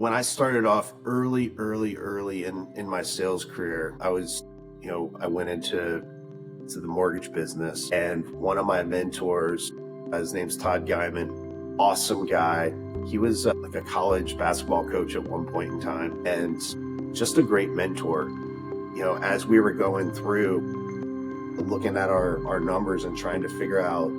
When I started off early in my sales career, I went into the mortgage business, and one of my mentors, his name's 𝙇𝙤𝙖𝙣𝙣𝙚, awesome guy. He was like a college basketball coach at one point in time, and just a great mentor. As we were going through looking at our numbers and trying to figure out,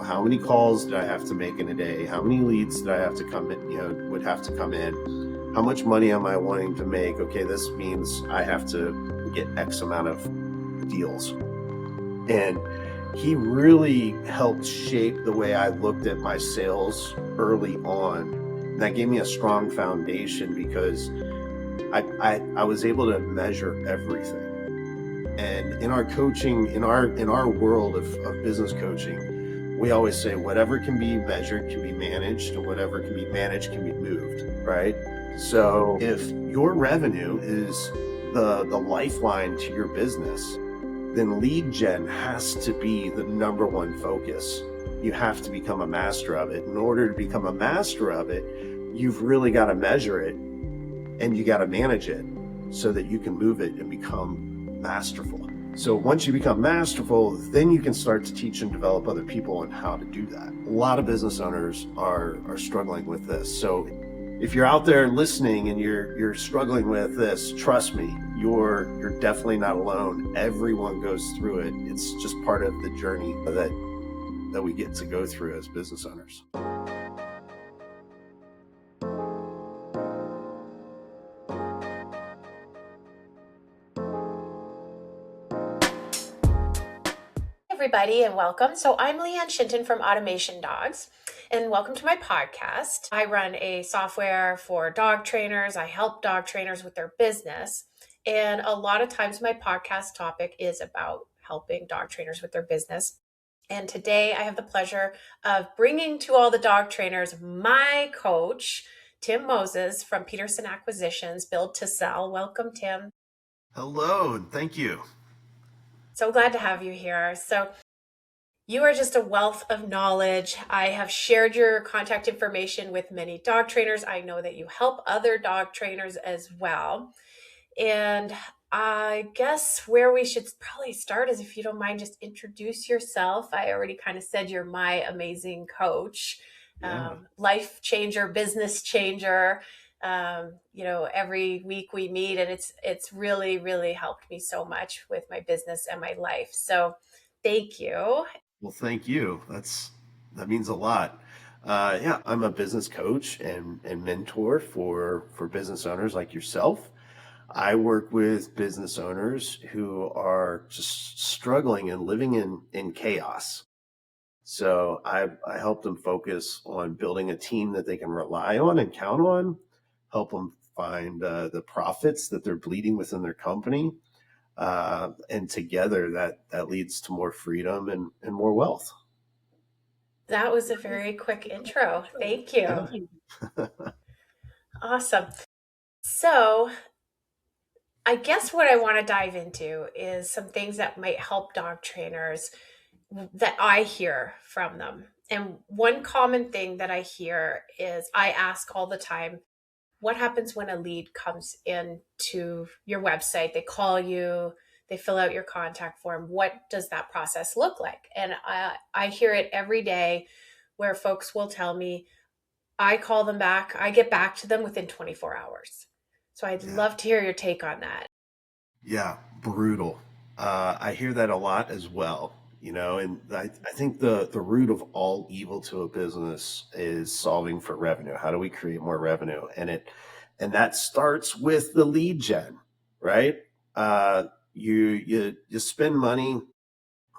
how many calls did I have to make in a day? How many leads did I have to come in, would have to come in? How much money am I wanting to make? Okay, this means I have to get X amount of deals. And he really helped shape the way I looked at my sales early on. And that gave me a strong foundation because I was able to measure everything. And in our coaching, in our world of business coaching, we always say whatever can be measured can be managed, and whatever can be managed can be moved, right? So if your revenue is the lifeline to your business, then lead gen has to be the number one focus. You have to become a master of it. In order to become a master of it, you've really got to measure it and you got to manage it so that you can move it and become masterful. So once you become masterful, then you can start to teach and develop other people on how to do that. A lot of business owners are struggling with this. So if you're out there listening and you're struggling with this, trust me, you're definitely not alone. Everyone goes through it. It's just part of the journey that we get to go through as business owners. Everybody, and welcome. So I'm Lianne Shinton from Automation Dogs, and welcome to my podcast. I run a software for dog trainers. I help dog trainers with their business, and a lot of times my podcast topic is about helping dog trainers with their business. And today I have the pleasure of bringing to all the dog trainers my coach, Tim Moses from Peterson Acquisitions, Build to Sell. Welcome, Tim. Hello, and thank you. So glad to have you here. So you are just a wealth of knowledge. I have shared your contact information with many dog trainers. I know that you help other dog trainers as well. And I guess where we should probably start is, if you don't mind, just introduce yourself. I already kind of said you're my amazing coach, life changer, business changer. Every week we meet, and it's really, really helped me so much with my business and my life. So thank you. Well, thank you. That means a lot. I'm a business coach and mentor for business owners like yourself. I work with business owners who are just struggling and living in chaos. So I help them focus on building a team that they can rely on and count on, help them find the profits that they're bleeding within their company. And together that leads to more freedom and more wealth. That was a very quick intro. Thank you. Awesome. So I guess what I want to dive into is some things that might help dog trainers that I hear from them. And one common thing that I hear is, I ask all the time, what happens when a lead comes into your website? They call you, they fill out your contact form. What does that process look like? And I hear it every day where folks will tell me, I call them back, I get back to them within 24 hours. So I'd love to hear your take on that. Yeah, brutal. I hear that a lot as well, and I think the root of all evil to a business is solving for revenue. How do we create more revenue? And that starts with the lead gen, right? You spend money,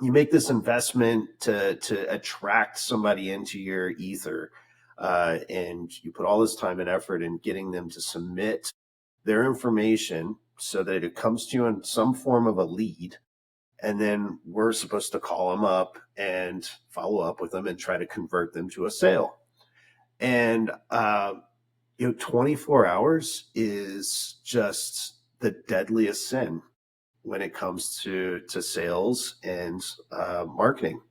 you make this investment to attract somebody into your ether, and you put all this time and effort in getting them to submit their information so that it comes to you in some form of a lead. And then we're supposed to call them up and follow up with them and try to convert them to a sale. And, 24 hours is just the deadliest sin when it comes to sales and marketing.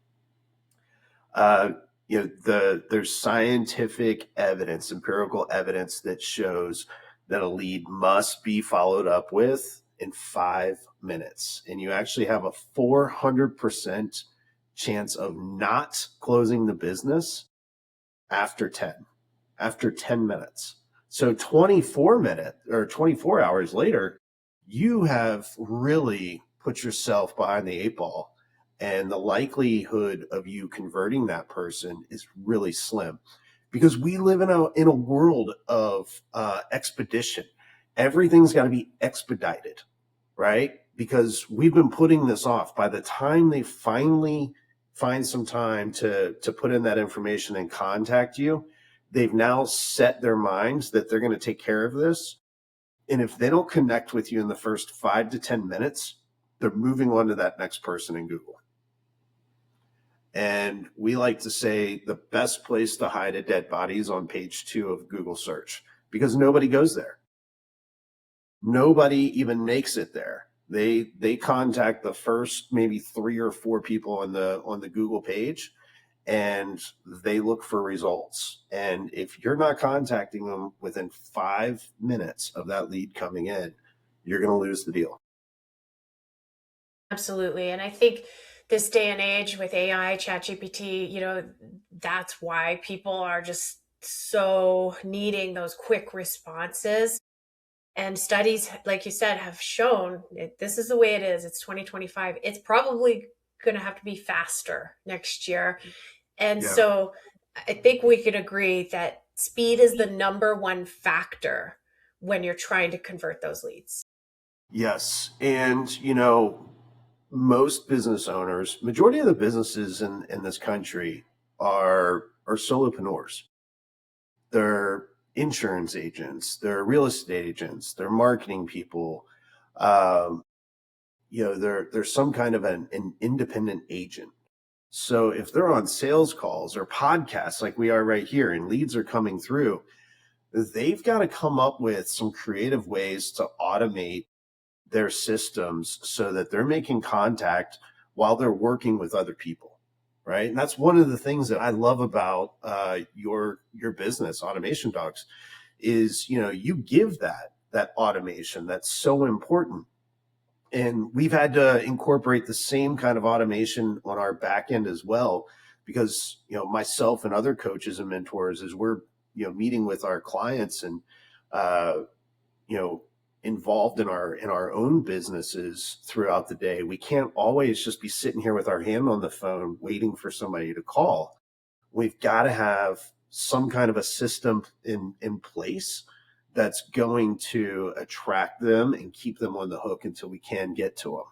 there's scientific evidence, empirical evidence that shows that a lead must be followed up with in 5 minutes. And you actually have a 400% chance of not closing the business after 10 minutes. So 24 hours later, you have really put yourself behind the eight ball, and the likelihood of you converting that person is really slim, because we live in a world of expedition. Everything's got to be expedited, right? Because we've been putting this off. By the time they finally find some time to put in that information and contact you, they've now set their minds that they're going to take care of this. And if they don't connect with you in the first 5 to 10 minutes, they're moving on to that next person in Google. And we like to say the best place to hide a dead body is on page 2 of Google search, because nobody goes there. Nobody even makes it there. They contact the first maybe 3 or 4 people on the Google page, and they look for results. And if you're not contacting them within 5 minutes of that lead coming in, you're going to lose the deal. Absolutely. And I think this day and age with AI, ChatGPT, that's why people are just so needing those quick responses. And studies, like you said, have shown this is the way it is. It's 2025. It's probably going to have to be faster next year. And Yeah. so I think we could agree that speed is the number one factor when you're trying to convert those leads. Yes. And, most business owners, majority of the businesses in this country are solopreneurs. They're insurance agents, they're real estate agents, they're marketing people. They're some kind of an independent agent. So if they're on sales calls or podcasts like we are right here, and leads are coming through, they've got to come up with some creative ways to automate their systems so that they're making contact while they're working with other people, right? And that's one of the things that I love about your business, Automation Docs, is you give that automation that's so important. And we've had to incorporate the same kind of automation on our back end as well, because myself and other coaches and mentors, as we're meeting with our clients and involved in our own businesses throughout the day, we can't always just be sitting here with our hand on the phone waiting for somebody to call. We've got to have some kind of a system in place that's going to attract them and keep them on the hook until we can get to them.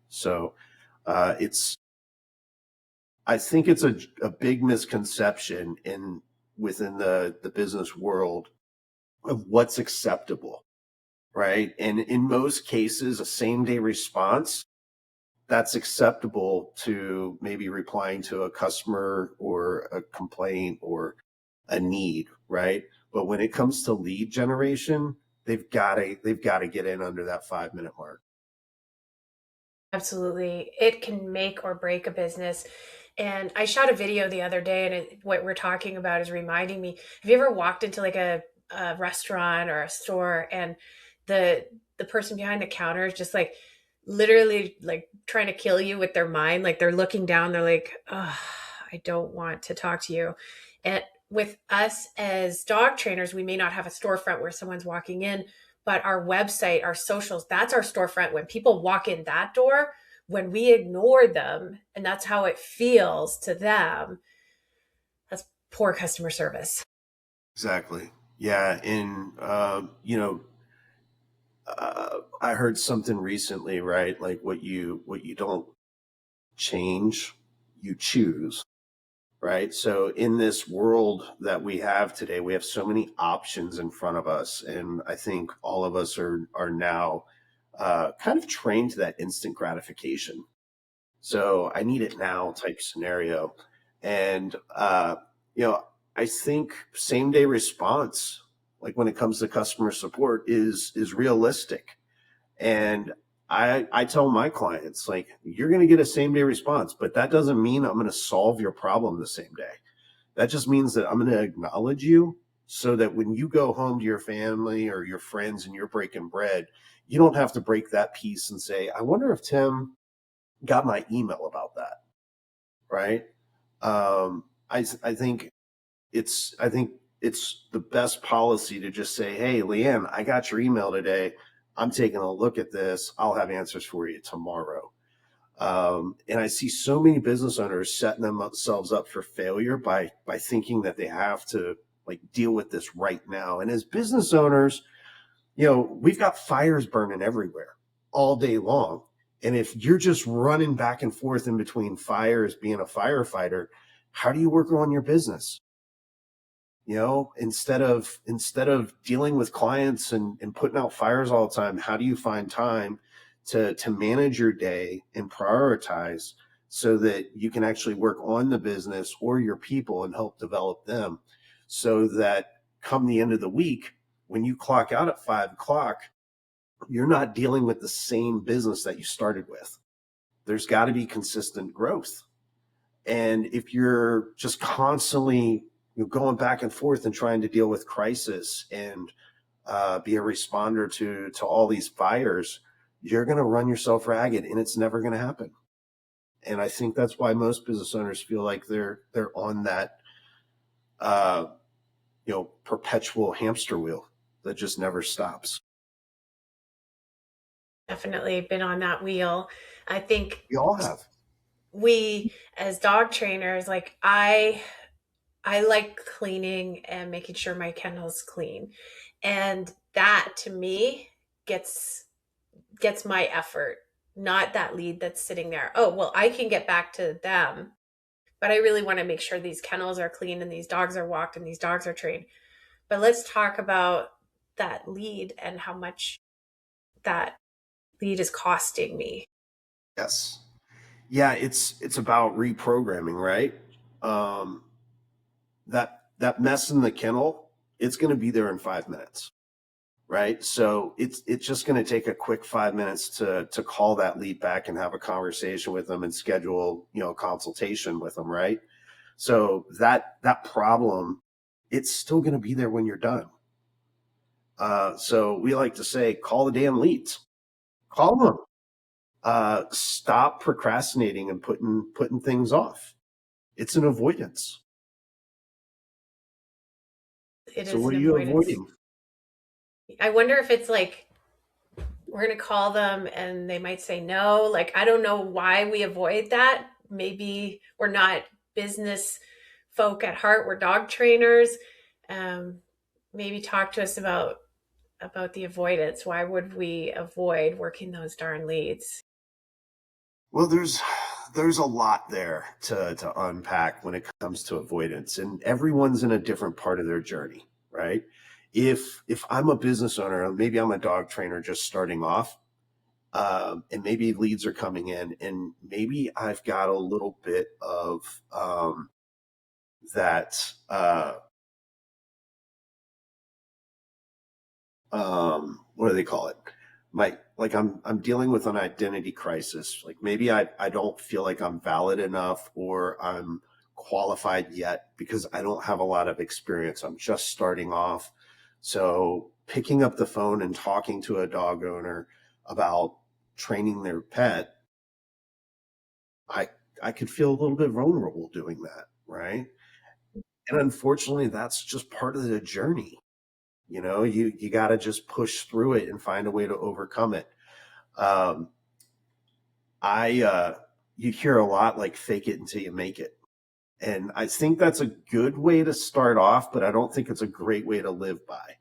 So I think it's a big misconception within the business world of what's acceptable, right? And in most cases, a same-day response, that's acceptable to maybe replying to a customer or a complaint or a need, right? But when it comes to lead generation, they've got to get in under that 5-minute mark. Absolutely. It can make or break a business. And I shot a video the other day, and what we're talking about is reminding me, have you ever walked into like a restaurant or a store, and the person behind the counter is just like literally like trying to kill you with their mind? Like they're looking down, they're like, oh, I don't want to talk to you. And with us as dog trainers, we may not have a storefront where someone's walking in, but our website, our socials, that's our storefront. When people walk in that door, when we ignore them, and that's how it feels to them, that's poor customer service. Exactly. Yeah. And, I heard something recently, right? Like what you don't change, you choose. Right. So in this world that we have today, we have so many options in front of us. And I think all of us are now kind of trained to that instant gratification. So I need it now type scenario. And, I think same day response, like when it comes to customer support, is realistic. And I tell my clients, like, you're going to get a same day response, but that doesn't mean I'm going to solve your problem the same day. That just means that I'm going to acknowledge you so that when you go home to your family or your friends and you're breaking bread, you don't have to break that piece and say, I wonder if Tim got my email about that. Right. I think I think it's the best policy to just say, hey, Lianne, I got your email today. I'm taking a look at this. I'll have answers for you tomorrow. And I see so many business owners setting themselves up for failure by thinking that they have to like deal with this right now. And as business owners, we've got fires burning everywhere all day long. And if you're just running back and forth in between fires, being a firefighter, how do you work on your business? Instead of dealing with clients and putting out fires all the time, how do you find time to manage your day and prioritize so that you can actually work on the business or your people and help develop them so that come the end of the week, when you clock out at 5 o'clock, you're not dealing with the same business that you started with. There's got to be consistent growth. And if you're just constantly going back and forth and trying to deal with crisis and be a responder to all these fires, you're going to run yourself ragged, and it's never going to happen. And I think that's why most business owners feel like they're on that perpetual hamster wheel that just never stops. Definitely been on that wheel. I think We all have. we as dog trainers, like I like cleaning and making sure my kennel's clean. And that to me gets my effort, not that lead that's sitting there. Oh, well, I can get back to them, but I really want to make sure these kennels are clean and these dogs are walked and these dogs are trained. But let's talk about that lead and how much that lead is costing me. Yes. Yeah, it's about reprogramming, right? Um, that mess in the kennel, it's going to be there in 5 minutes, right? So it's just going to take a quick 5 minutes to call that lead back and have a conversation with them and schedule a consultation with them, right? So that problem, it's still going to be there when you're done. So we like to say, call the damn leads, call them. Stop procrastinating and putting things off. It's an avoidance. It So is what an are you avoidance. avoiding? I wonder if it's like we're going to call them and they might say no. Like, I don't know why we avoid that. Maybe we're not business folk at heart. We're dog trainers. Um, Maybe talk to us about the avoidance. Why would we avoid working those darn leads? Well, there's a lot there to unpack when it comes to avoidance, and everyone's in a different part of their journey, right? If I'm a business owner, maybe I'm a dog trainer just starting off, and maybe leads are coming in, and maybe I've got a little bit of that. What do they call it? I'm dealing with an identity crisis. Like maybe I don't feel like I'm valid enough or I'm qualified yet because I don't have a lot of experience. I'm just starting off. So picking up the phone and talking to a dog owner about training their pet, I I could feel a little bit vulnerable doing that, right? And unfortunately, that's just part of the journey. You got to just push through it and find a way to overcome it. Um, I You hear a lot like fake it until you make it. And I think that's a good way to start off, but I don't think it's a great way to live by,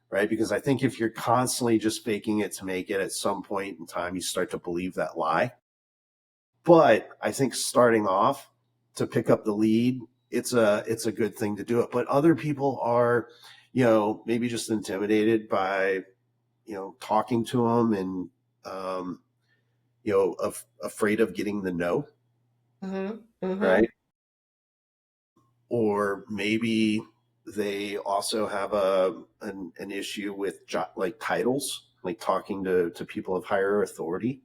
right? Because I think if you're constantly just faking it to make it, at some point in time you start to believe that lie. But I think starting off to pick up the lead, it's a good thing to do it. But other people are, maybe just intimidated by talking to them and um, afraid of getting the no, Mm-hmm. Mm-hmm. right? Or maybe they also have an issue with like titles, like talking to people of higher authority.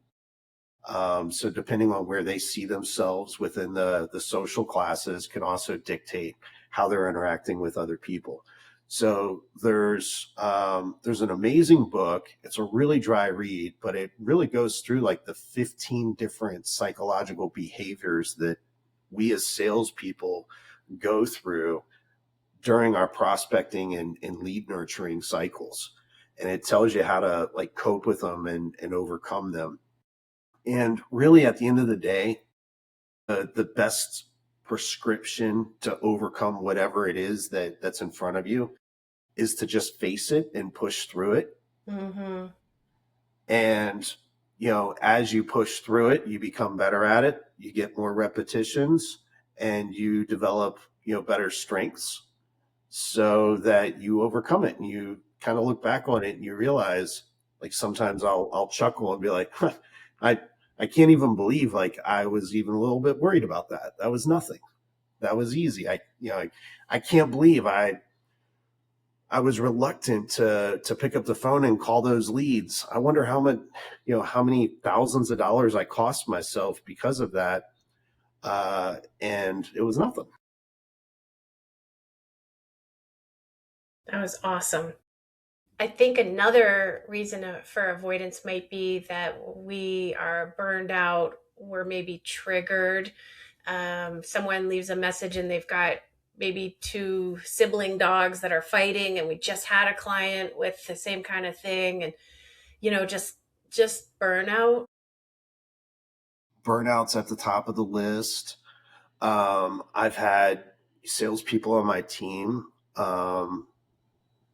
So depending on where they see themselves within the social classes can also dictate how they're interacting with other people. So there's an amazing book. It's a really dry read, but it really goes through like the 15 different psychological behaviors that we as salespeople go through during our prospecting and lead nurturing cycles. And it tells you how to like cope with them and overcome them. And really at the end of the day, the best prescription to overcome whatever it is that's in front of you is to just face it and push through it. Mm-hmm. And, as you push through it, you become better at it, you get more repetitions, and you develop, better strengths so that you overcome it. And you kind of look back on it and you realize, like, sometimes I'll chuckle and be like, huh, I can't even believe like I was even a little bit worried about that. That was nothing. That was easy. I can't believe I was reluctant to pick up the phone and call those leads. I wonder how much, how many thousands of dollars I cost myself because of that. And it was nothing. That was awesome. I think another reason for avoidance might be that we are burned out. We're maybe triggered. Someone leaves a message and they've got maybe two sibling dogs that are fighting, and we just had a client with the same kind of thing, and just burnout. Burnout's at the top of the list. I've had salespeople on my team,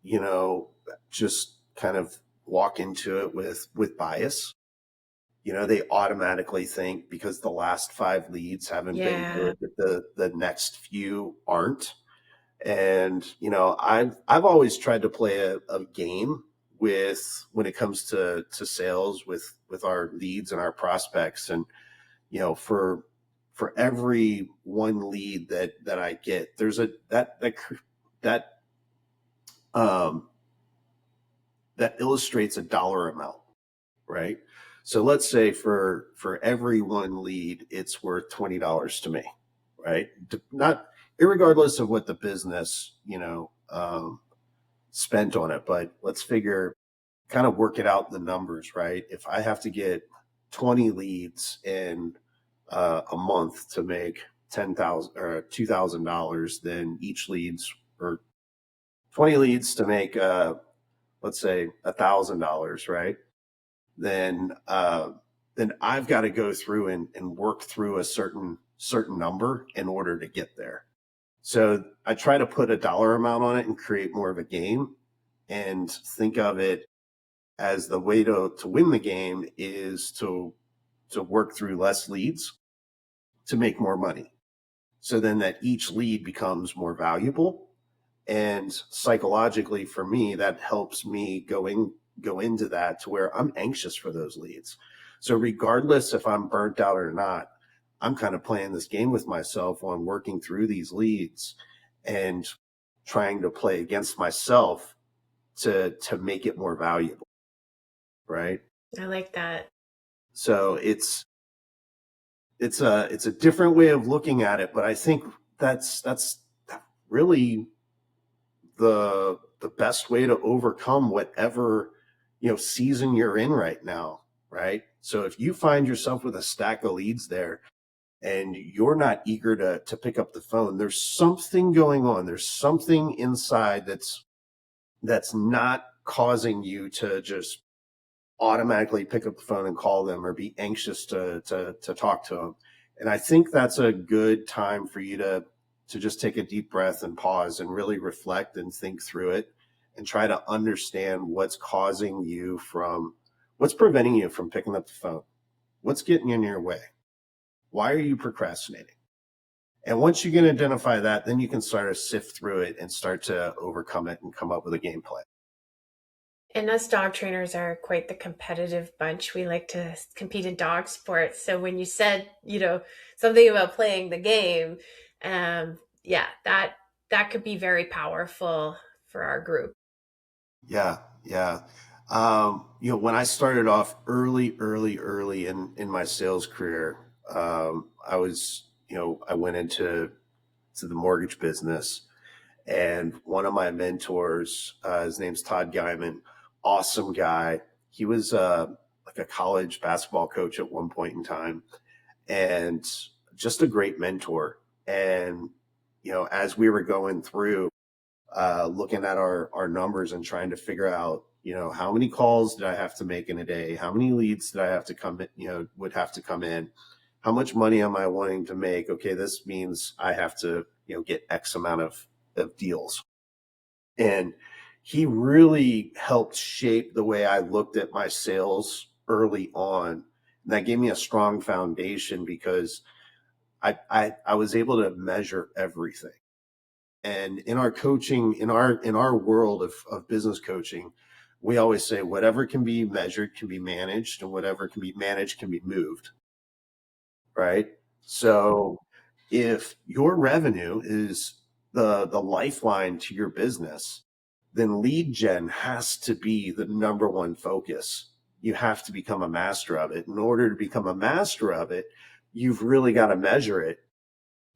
you know, just kind of walk into it with bias. They automatically think because the last 5 leads haven't been Yeah. good that the next few aren't. And I've always tried to play a game with when it comes to sales with our leads and our prospects. And for every one lead that I get, there's that um that illustrates a dollar amount, right? So let's say for every one lead, it's worth $20 to me, right? Not irregardless of what the business spent on it, but let's figure kind of work it out in the numbers, right? If I have to get 20 leads in a month to make 10,000 or $2,000, then each leads or 20 leads to make let's say $1,000, right? Then I've got to go through and work through a certain number in order to get there. So I try to put a dollar amount on it and create more of a game and think of it as the way to win the game is to work through less leads to make more money. So then that each lead becomes more valuable. And psychologically for me, that helps me go into that to where I'm anxious for those leads. So regardless if I'm burnt out or not, I'm kind of playing this game with myself on working through these leads and trying to play against myself to make it more valuable, right? I like that. So it's a different way of looking at it, but I think that's really the best way to overcome whatever season you're in right now, right? So if you find yourself with a stack of leads there and you're not eager to pick up the phone, there's something going on. There's something inside that's not causing you to just automatically pick up the phone and call them or be anxious to talk to them. And I think that's a good time for you to just take a deep breath and pause and really reflect and think through it and try to understand what's preventing you from picking up the phone. What's getting in your way? Why are you procrastinating? And once you can identify that, then you can start to sift through it and start to overcome it and come up with a game plan. And us dog trainers are quite the competitive bunch. We like to compete in dog sports. So when you said, something about playing the game, yeah, that could be very powerful for our group. Yeah, yeah. When I started off early in my sales career, I went into the mortgage business, And one of my mentors, his name's 𝙇𝙤𝙖𝙣𝙤 awesome guy. He was like a college basketball coach at one point in time, and just a great mentor. And as we were going through, looking at our numbers and trying to figure out, how many calls did I have to make in a day? How many leads did I have to come in, would have to come in? How much money am I wanting to make? Okay, this means I have to, get X amount of deals. And he really helped shape the way I looked at my sales early on. And that gave me a strong foundation because I was able to measure everything. And in our coaching, in our world of business coaching, we always say whatever can be measured can be managed, and whatever can be managed can be moved. Right. So if your revenue is the lifeline to your business, then lead gen has to be the number one focus. You have to become a master of it. In order to become a master of it, you've really got to measure it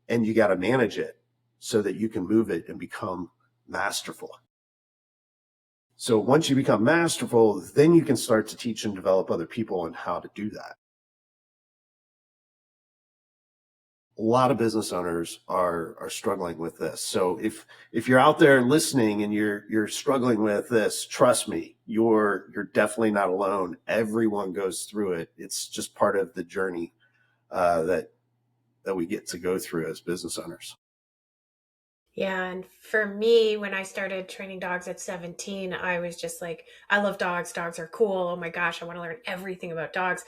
and you got to manage it so that you can move it and become masterful. So once you become masterful, then you can start to teach and develop other people on how to do that. A lot of business owners are struggling with this. So if you're out there listening and you're struggling with this, trust me, you're definitely not alone. Everyone goes through it. It's just part of the journey that we get to go through as business owners. Yeah. And for me, when I started training dogs at 17, I was just like, I love dogs. Dogs are cool. Oh my gosh, I want to learn everything about dogs.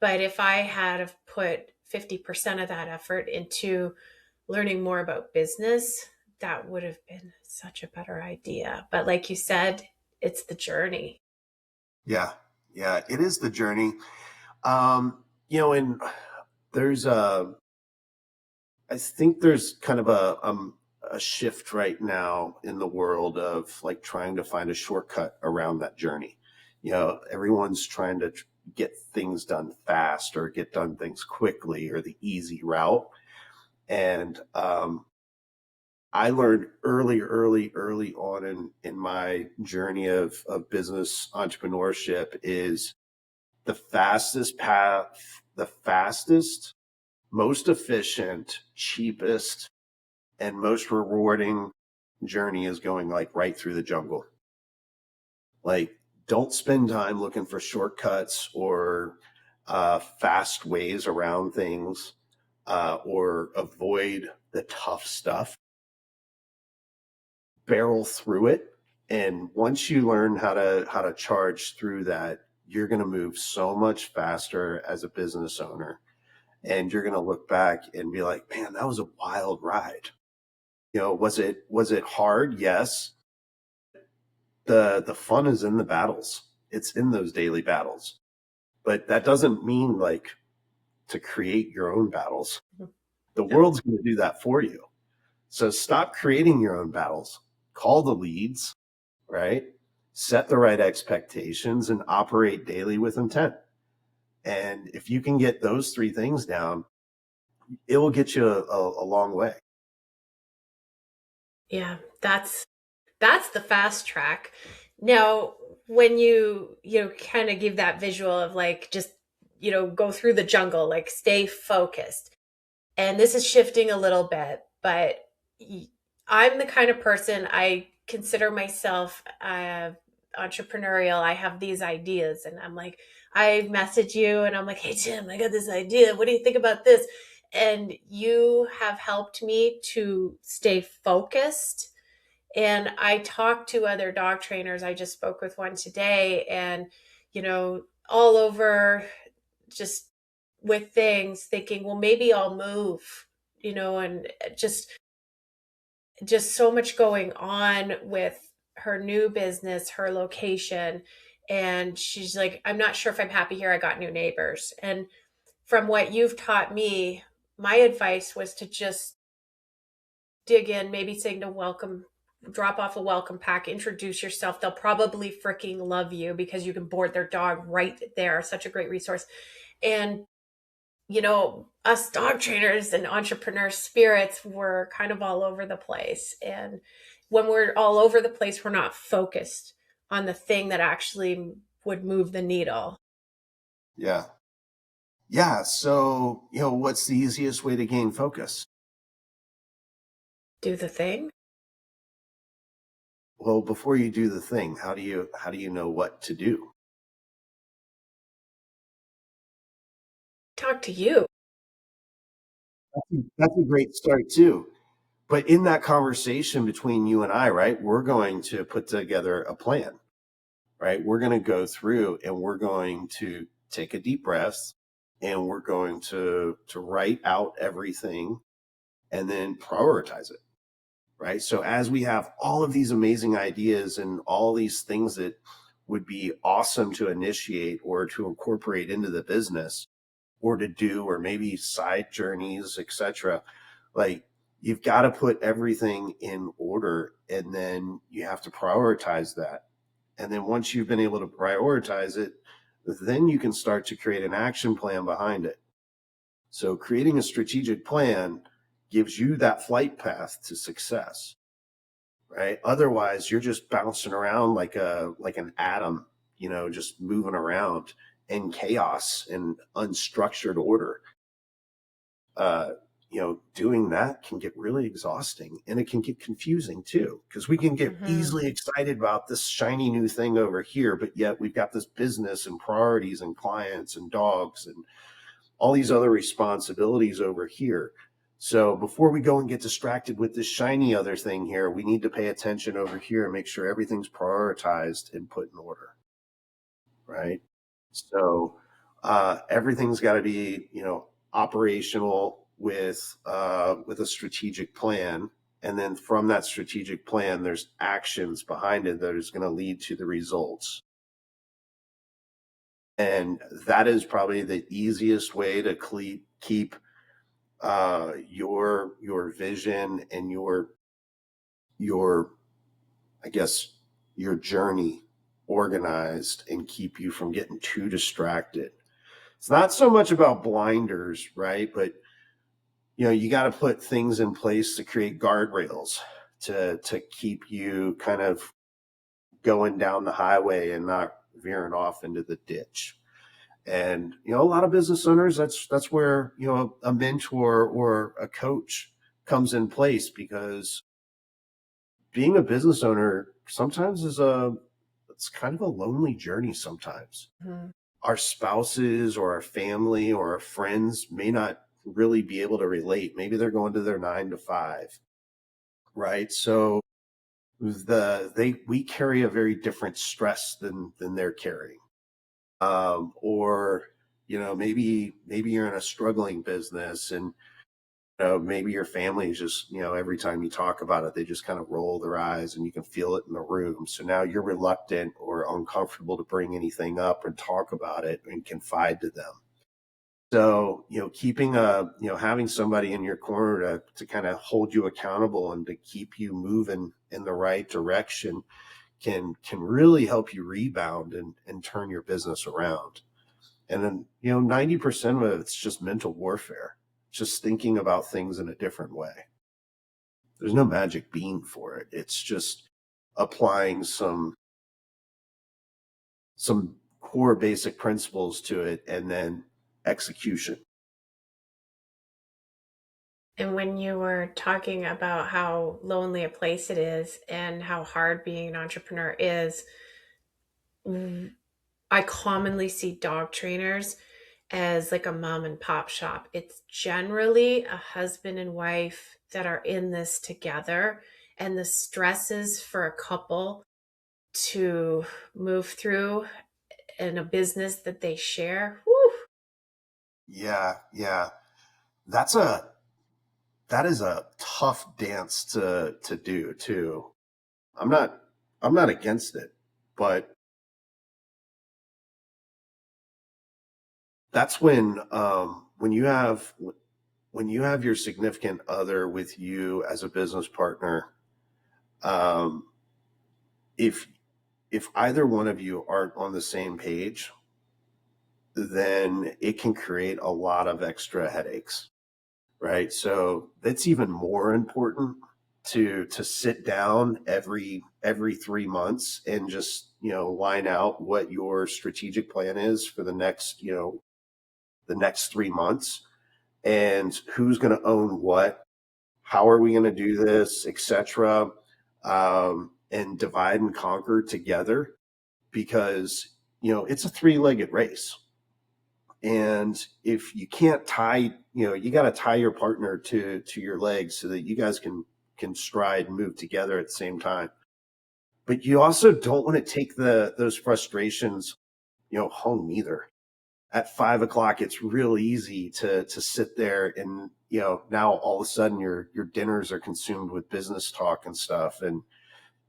But if I had have put 50% of that effort into learning more about business, that would have been such a better idea. But like you said, it's the journey. Yeah. Yeah. It is the journey. And there's I think there's kind of a shift right now in the world of like trying to find a shortcut around that journey. Everyone's trying to get things done fast or get done things quickly or the easy route. And I learned early on in my journey of business entrepreneurship is the fastest path, the fastest, most efficient, cheapest, and most rewarding journey is going like right through the jungle. Like, don't spend time looking for shortcuts or fast ways around things or avoid the tough stuff. Barrel through it. And once you learn how to charge through that, you're going to move so much faster as a business owner. And you're going to look back and be like, man, that was a wild ride. Was it hard? Yes. The fun is in the battles. It's in those daily battles. But that doesn't mean like to create your own battles. The world's going to do that for you. So stop creating your own battles. Call the leads, right? Set the right expectations and operate daily with intent. And if you can get those three things down, it will get you a long way. Yeah, that's the fast track. Now, when you kind of give that visual of like just go through the jungle, like stay focused. And this is shifting a little bit, but I'm the kind of person, I consider myself entrepreneurial. I have these ideas, and I'm like, I message you and I'm like, hey, Tim, I got this idea. What do you think about this? And you have helped me to stay focused. And I talk to other dog trainers. I just spoke with one today, and, all over just with things, thinking, well, maybe I'll move, and just so much going on with her new business, her location. And she's like, I'm not sure if I'm happy here. I got new neighbors. And from what you've taught me, my advice was to just dig in, maybe saying to welcome, drop off a welcome pack, introduce yourself. They'll probably freaking love you because you can board their dog right there. Such a great resource. And us dog trainers and entrepreneur spirits were kind of all over the place. And when we're all over the place, we're not focused on the thing that actually would move the needle. Yeah. Yeah. So, what's the easiest way to gain focus? Do the thing. Well, before you do the thing, how do you know what to do? Talk to you. That's a great start too. But in that conversation between you and I, right, we're going to put together a plan, right? We're going to go through and we're going to take a deep breath and we're going to write out everything and then prioritize it, right? So as we have all of these amazing ideas and all these things that would be awesome to initiate or to incorporate into the business or to do, or maybe side journeys, etc., like you've got to put everything in order and then you have to prioritize that. And then once you've been able to prioritize it, then you can start to create an action plan behind it. So creating a strategic plan gives you that flight path to success, right? Otherwise, you're just bouncing around like an atom, just moving around in chaos and unstructured order. uh, doing that can get really exhausting and it can get confusing too, because we can get Mm-hmm. easily excited about this shiny new thing over here, but yet we've got this business and priorities and clients and dogs and all these other responsibilities over here. So before we go and get distracted with this shiny other thing here, we need to pay attention over here and make sure everything's prioritized and put in order, right? So everything's got to be, operational with a strategic plan, and then from that strategic plan, there's actions behind it that is going to lead to the results. And that is probably the easiest way to keep your vision and your I guess your journey organized and keep you from getting too distracted. It's not so much about blinders, right? But you got to put things in place to create guardrails to keep you kind of going down the highway and not veering off into the ditch. And a lot of business owners, that's where a mentor or a coach comes in place, because being a business owner sometimes it's kind of a lonely journey sometimes. Mm-hmm. Our spouses or our family or our friends may not really be able to relate. Maybe they're going to their 9 to 5, right? So we carry a very different stress than they're carrying. Or maybe you're in a struggling business, and maybe your family is just, every time you talk about it, they just kind of roll their eyes and you can feel it in the room. So now you're reluctant or uncomfortable to bring anything up and talk about it and confide to them. So, having somebody in your corner to kind of hold you accountable and to keep you moving in the right direction can really help you rebound and turn your business around. And then, 90% of it's just mental warfare, just thinking about things in a different way. There's no magic bean for it. It's just applying some core basic principles to it and then execution. And when you were talking about how lonely a place it is and how hard being an entrepreneur is, I commonly see dog trainers as like a mom and pop shop. It's generally a husband and wife that are in this together, and the stresses for a couple to move through in a business that they share. Whew. Yeah, yeah. That's a that is a tough dance to do too. I'm not I'm not against it, but that's when you have your significant other with you as a business partner. um, if if either one of you aren't on the same page, then it can create a lot of extra headaches, right? So that's even more important. to sit down every 3 months and just, line out what your strategic plan is for the next 3 months, and who's going to own what, how are we going to do this, etc. And divide and conquer together, because it's a three-legged race. And if you can't tie, you got to tie your partner to your legs so that you guys can stride and move together at the same time. But you also don't want to take those frustrations, home either. At 5 o'clock, it's real easy to sit there and, now all of a sudden your dinners are consumed with business talk and stuff. And,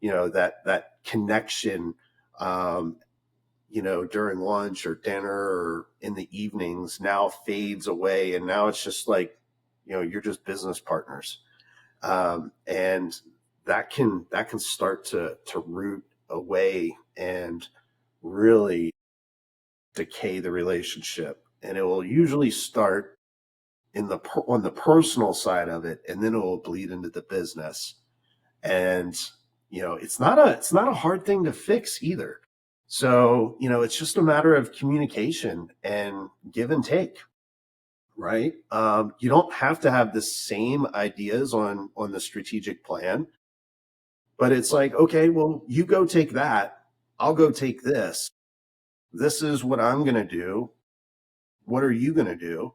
that connection, during lunch or dinner or in the evenings now fades away. And now it's just like, you're just business partners. And that can start to root away and really decay the relationship. And it will usually start on the personal side of it, and then it will bleed into the business. And it's not a hard thing to fix either. So it's just a matter of communication and give and take, right? You don't have to have the same ideas on the strategic plan, but it's like, okay, well, you go take that, I'll go take this. This is what I'm going to do. What are you going to do?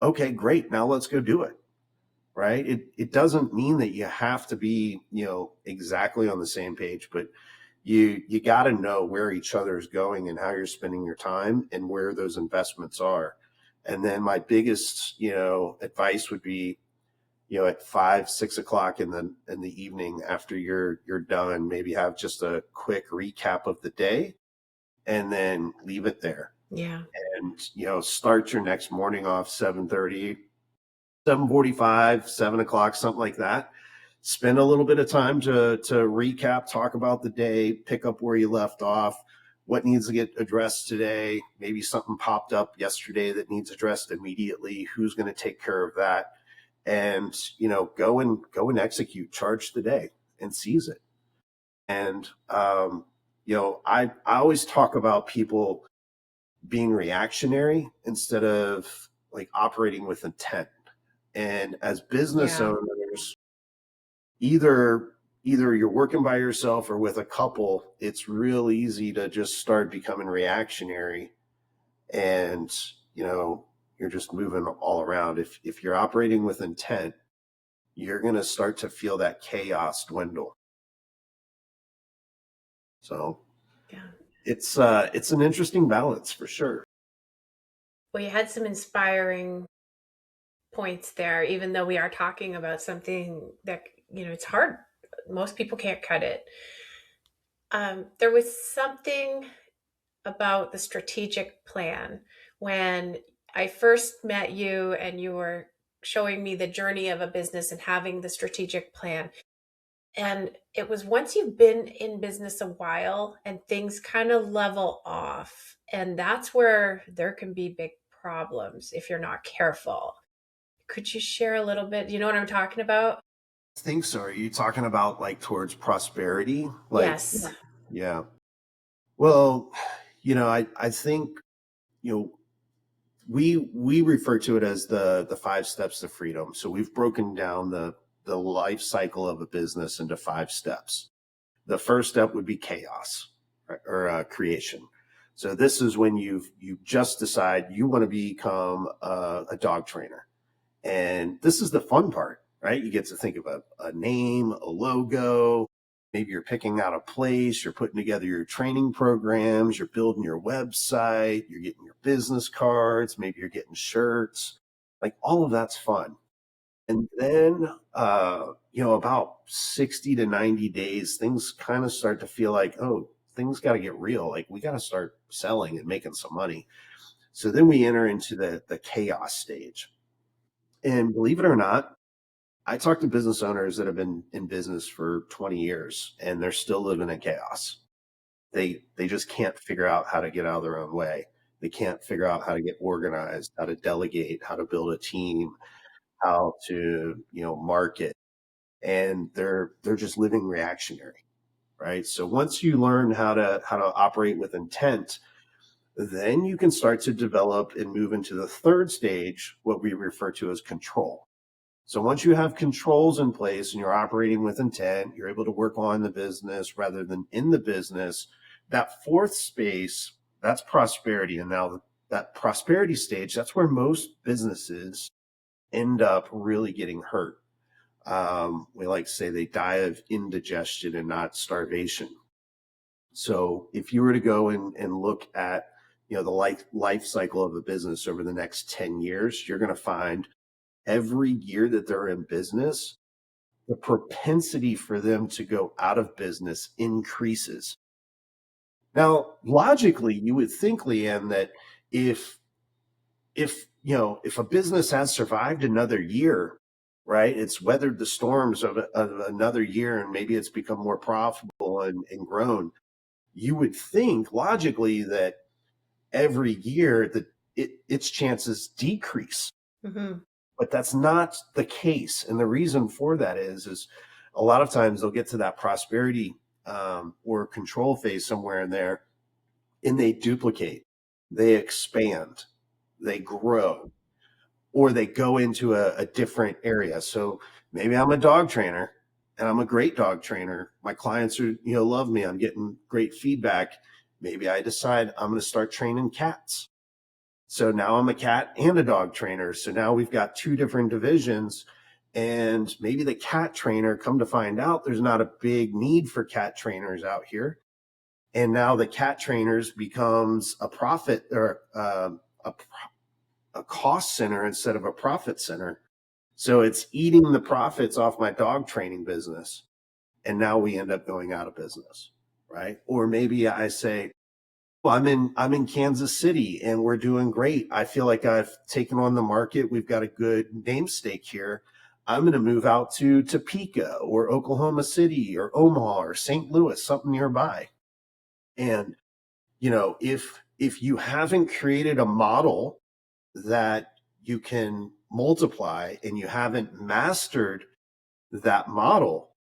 Okay, great. Now let's go do it. Right? It doesn't mean that you have to be, exactly on the same page, but you got to know where each other is going and how you're spending your time and where those investments are. And then my biggest, advice would be, at 5, 6 o'clock in the evening after you're done, maybe have just a quick recap of the day and then leave it there. Yeah. And, start your next morning off 7:30, 7:45, 7 o'clock, something like that. Spend a little bit of time to recap, talk about the day, pick up where you left off, what needs to get addressed today. Maybe something popped up yesterday that needs addressed immediately. Who's going to take care of that? And go and execute, charge the day and seize it. And I always talk about people being reactionary instead of like operating with intent. And as business Yeah. owners, either you're working by yourself or with a couple, it's real easy to just start becoming reactionary, and you're just moving all around. If you're operating with intent, you're going to start to feel that chaos dwindle. So Yeah. it's an interesting balance for sure. Well, you had some inspiring points there, even though we are talking about something that, it's hard. Most people can't cut it. There was something about the strategic plan when I first met you and you were showing me the journey of a business and having the strategic plan. And it was once you've been in business a while and things kind of level off. And that's where there can be big problems if you're not careful. Could you share a little bit? Do you know what I'm talking about? I think so. Are you talking about like towards prosperity? Like, Yes. yeah. Well, I think, you know, we refer to it as the 5 steps to freedom. So we've broken down the life cycle of a business into 5 steps. The first step would be chaos, right, or creation. So this is when you just decide you want to become a dog trainer, and this is the fun part, right? You get to think of a name, a logo. Maybe you're picking out a place, you're putting together your training programs, you're building your website, you're getting your business cards, maybe you're getting shirts. Like all of that's fun. And then, about 60 to 90 days, things kind of start to feel like, oh, things got to get real. Like we got to start selling and making some money. So then we enter into the chaos stage. And believe it or not, I talk to business owners that have been in business for 20 years and they're still living in chaos. They just can't figure out how to get out of their own way. They can't figure out how to get organized, how to delegate, how to build a team, how to, market. and they're just living reactionary, right? So once you learn how to operate with intent, then you can start to develop and move into the third stage, what we refer to as control. So once you have controls in place and you're operating with intent, you're able to work on the business rather than in the business. That fourth space, that's prosperity. And now that prosperity stage, that's where most businesses end up really getting hurt. We like to say they die of indigestion and not starvation. So if you were to go and look at, the life cycle of a business over the next 10 years, you're going to find every year that they're in business, the propensity for them to go out of business increases. Now, logically, you would think, Lianne, that if if a business has survived another year, right, it's weathered the storms of another year, and maybe it's become more profitable and grown, you would think logically that every year that its chances decrease. Mm-hmm. But that's not the case. And the reason for that is a lot of times they'll get to that prosperity or control phase somewhere in there, and they duplicate, they expand, they grow, or they go into a different area. So maybe I'm a dog trainer and I'm a great dog trainer. My clients are, love me. I'm getting great feedback. Maybe I decide I'm going to start training cats. So now I'm a cat and a dog trainer. So now we've got two different divisions, and maybe the cat trainer, come to find out, there's not a big need for cat trainers out here. And now the cat trainers becomes a profit or a cost center instead of a profit center. So it's eating the profits off my dog training business. And now we end up going out of business, right? Or maybe I say, well, I'm in Kansas City and we're doing great. I feel like I've taken on the market. We've got a good namesake here. I'm going to move out to Topeka or Oklahoma City or Omaha or St. Louis, something nearby. And if you haven't created a model that you can multiply and you haven't mastered that model,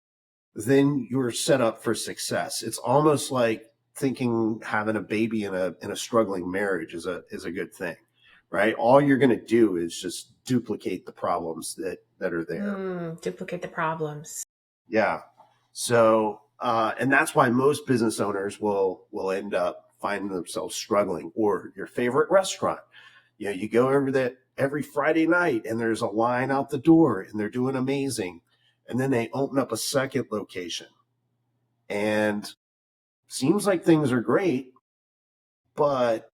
then you're set up for success. It's almost like thinking having a baby in a struggling marriage is a good thing, right? All you're going to do is just duplicate the problems that are there. Duplicate the problems. Yeah. So and that's why most business owners will end up finding themselves struggling. Or your favorite restaurant, you go over that every Friday night and there's a line out the door and they're doing amazing, and then they open up a second location and seems like things are great, but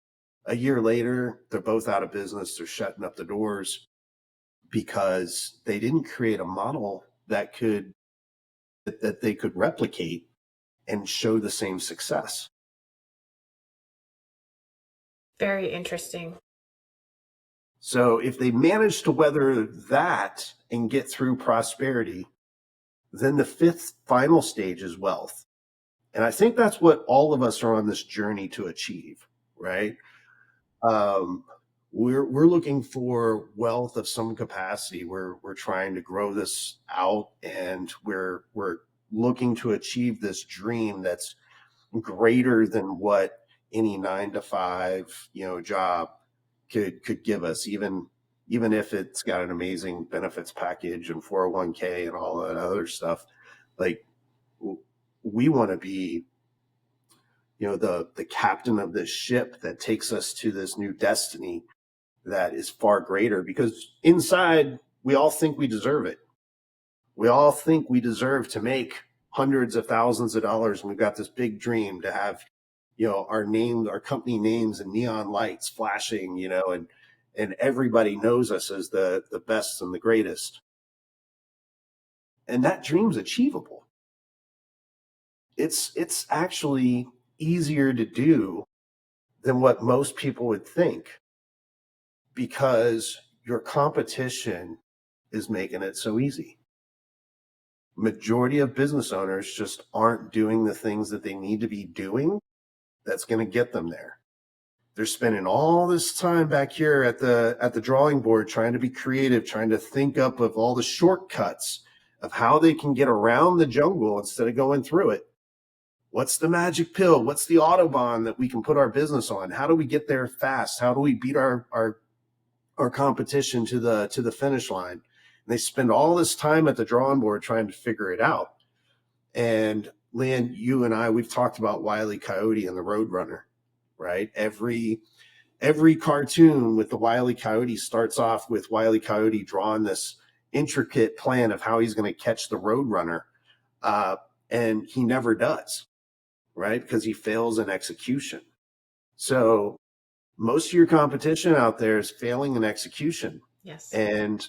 a year later they're both out of business. They're shutting up the doors because they didn't create a model that they could replicate and show the same success. Very interesting. So if they manage to weather that and get through prosperity, then the fifth final stage is wealth. And I think that's what all of us are on this journey to achieve, right? Um, we're looking for wealth of some capacity. We're trying to grow this out, and we're looking to achieve this dream that's greater than what any 9 to 5 job could give us, even if it's got an amazing benefits package and 401k and all that other stuff. Like, we want to be the captain of this ship that takes us to this new destiny that is far greater, because inside we all think we deserve it. We all think we deserve to make hundreds of thousands of dollars, and we've got this big dream to have our company names and neon lights flashing, and everybody knows us as the best and the greatest. And that dream's achievable. It's actually easier to do than what most people would think, because your competition is making it so easy. Majority of business owners just aren't doing the things that they need to be doing that's going to get them there. They're spending all this time back here at the drawing board trying to be creative, trying to think up of all the shortcuts of how they can get around the jungle instead of going through it. What's the magic pill? What's the Autobahn that we can put our business on? How do we get there fast? How do we beat our competition to the finish line? And they spend all this time at the drawing board trying to figure it out. And Lianne, you and I, we've talked about Wile E. Coyote and the Roadrunner, right? Every cartoon with the Wile E. Coyote starts off with Wile E. Coyote drawing this intricate plan of how he's going to catch the Roadrunner, and he never does, right? Because he fails in execution. So most of your competition out there is failing in execution. Yes. And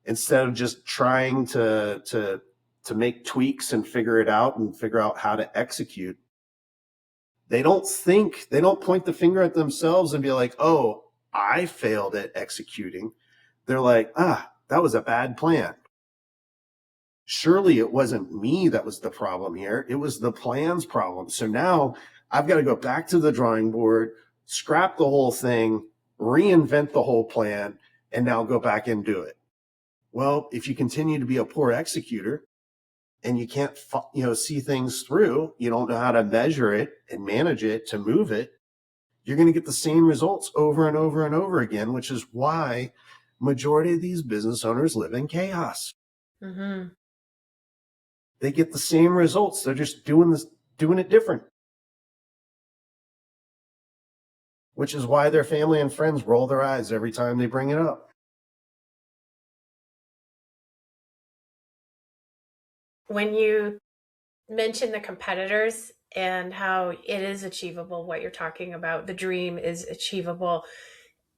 instead of just trying to make tweaks and figure it out and figure out how to execute, they don't point the finger at themselves and be like, oh, I failed at executing. They're like, that was a bad plan. Surely it wasn't me that was the problem here. It was the plan's problem. So now I've got to go back to the drawing board, scrap the whole thing, reinvent the whole plan, and now go back and do it. Well, if you continue to be a poor executor and you can't, see things through, you don't know how to measure it and manage it to move it, you're going to get the same results over and over and over again, which is why majority of these business owners live in chaos. Mm-hmm. They get the same results. They're just doing it different. Which is why their family and friends roll their eyes every time they bring it up. When you mention the competitors and how it is achievable, what you're talking about, the dream is achievable.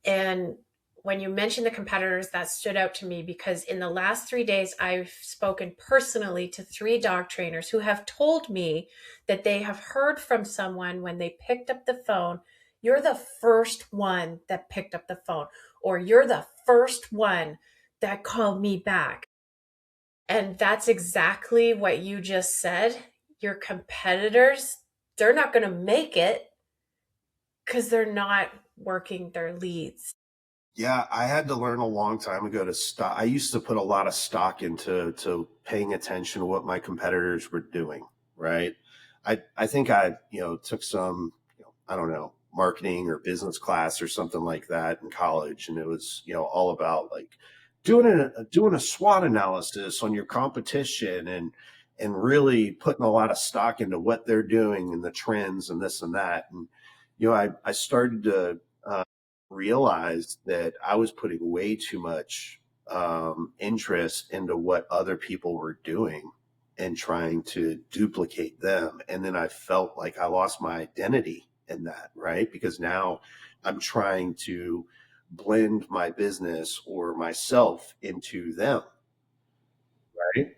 And when you mentioned the competitors, that stood out to me because in the last 3 days, I've spoken personally to 3 dog trainers who have told me that they have heard from someone when they picked up the phone, you're the first one that picked up the phone, or you're the first one that called me back. And that's exactly what you just said. Your competitors, they're not going to make it because they're not working their leads. Yeah, I had to learn a long time ago to stop. I used to put a lot of stock into paying attention to what my competitors were doing, right? I think I, took some, I don't know, marketing or business class or something like that in college. And it was, all about like doing a SWOT analysis on your competition and really putting a lot of stock into what they're doing and the trends and this and that. And, I started to realize that I was putting way too much interest into what other people were doing and trying to duplicate them. And then I felt like I lost my identity in that, right? Because now I'm trying to blend my business or myself into them, right?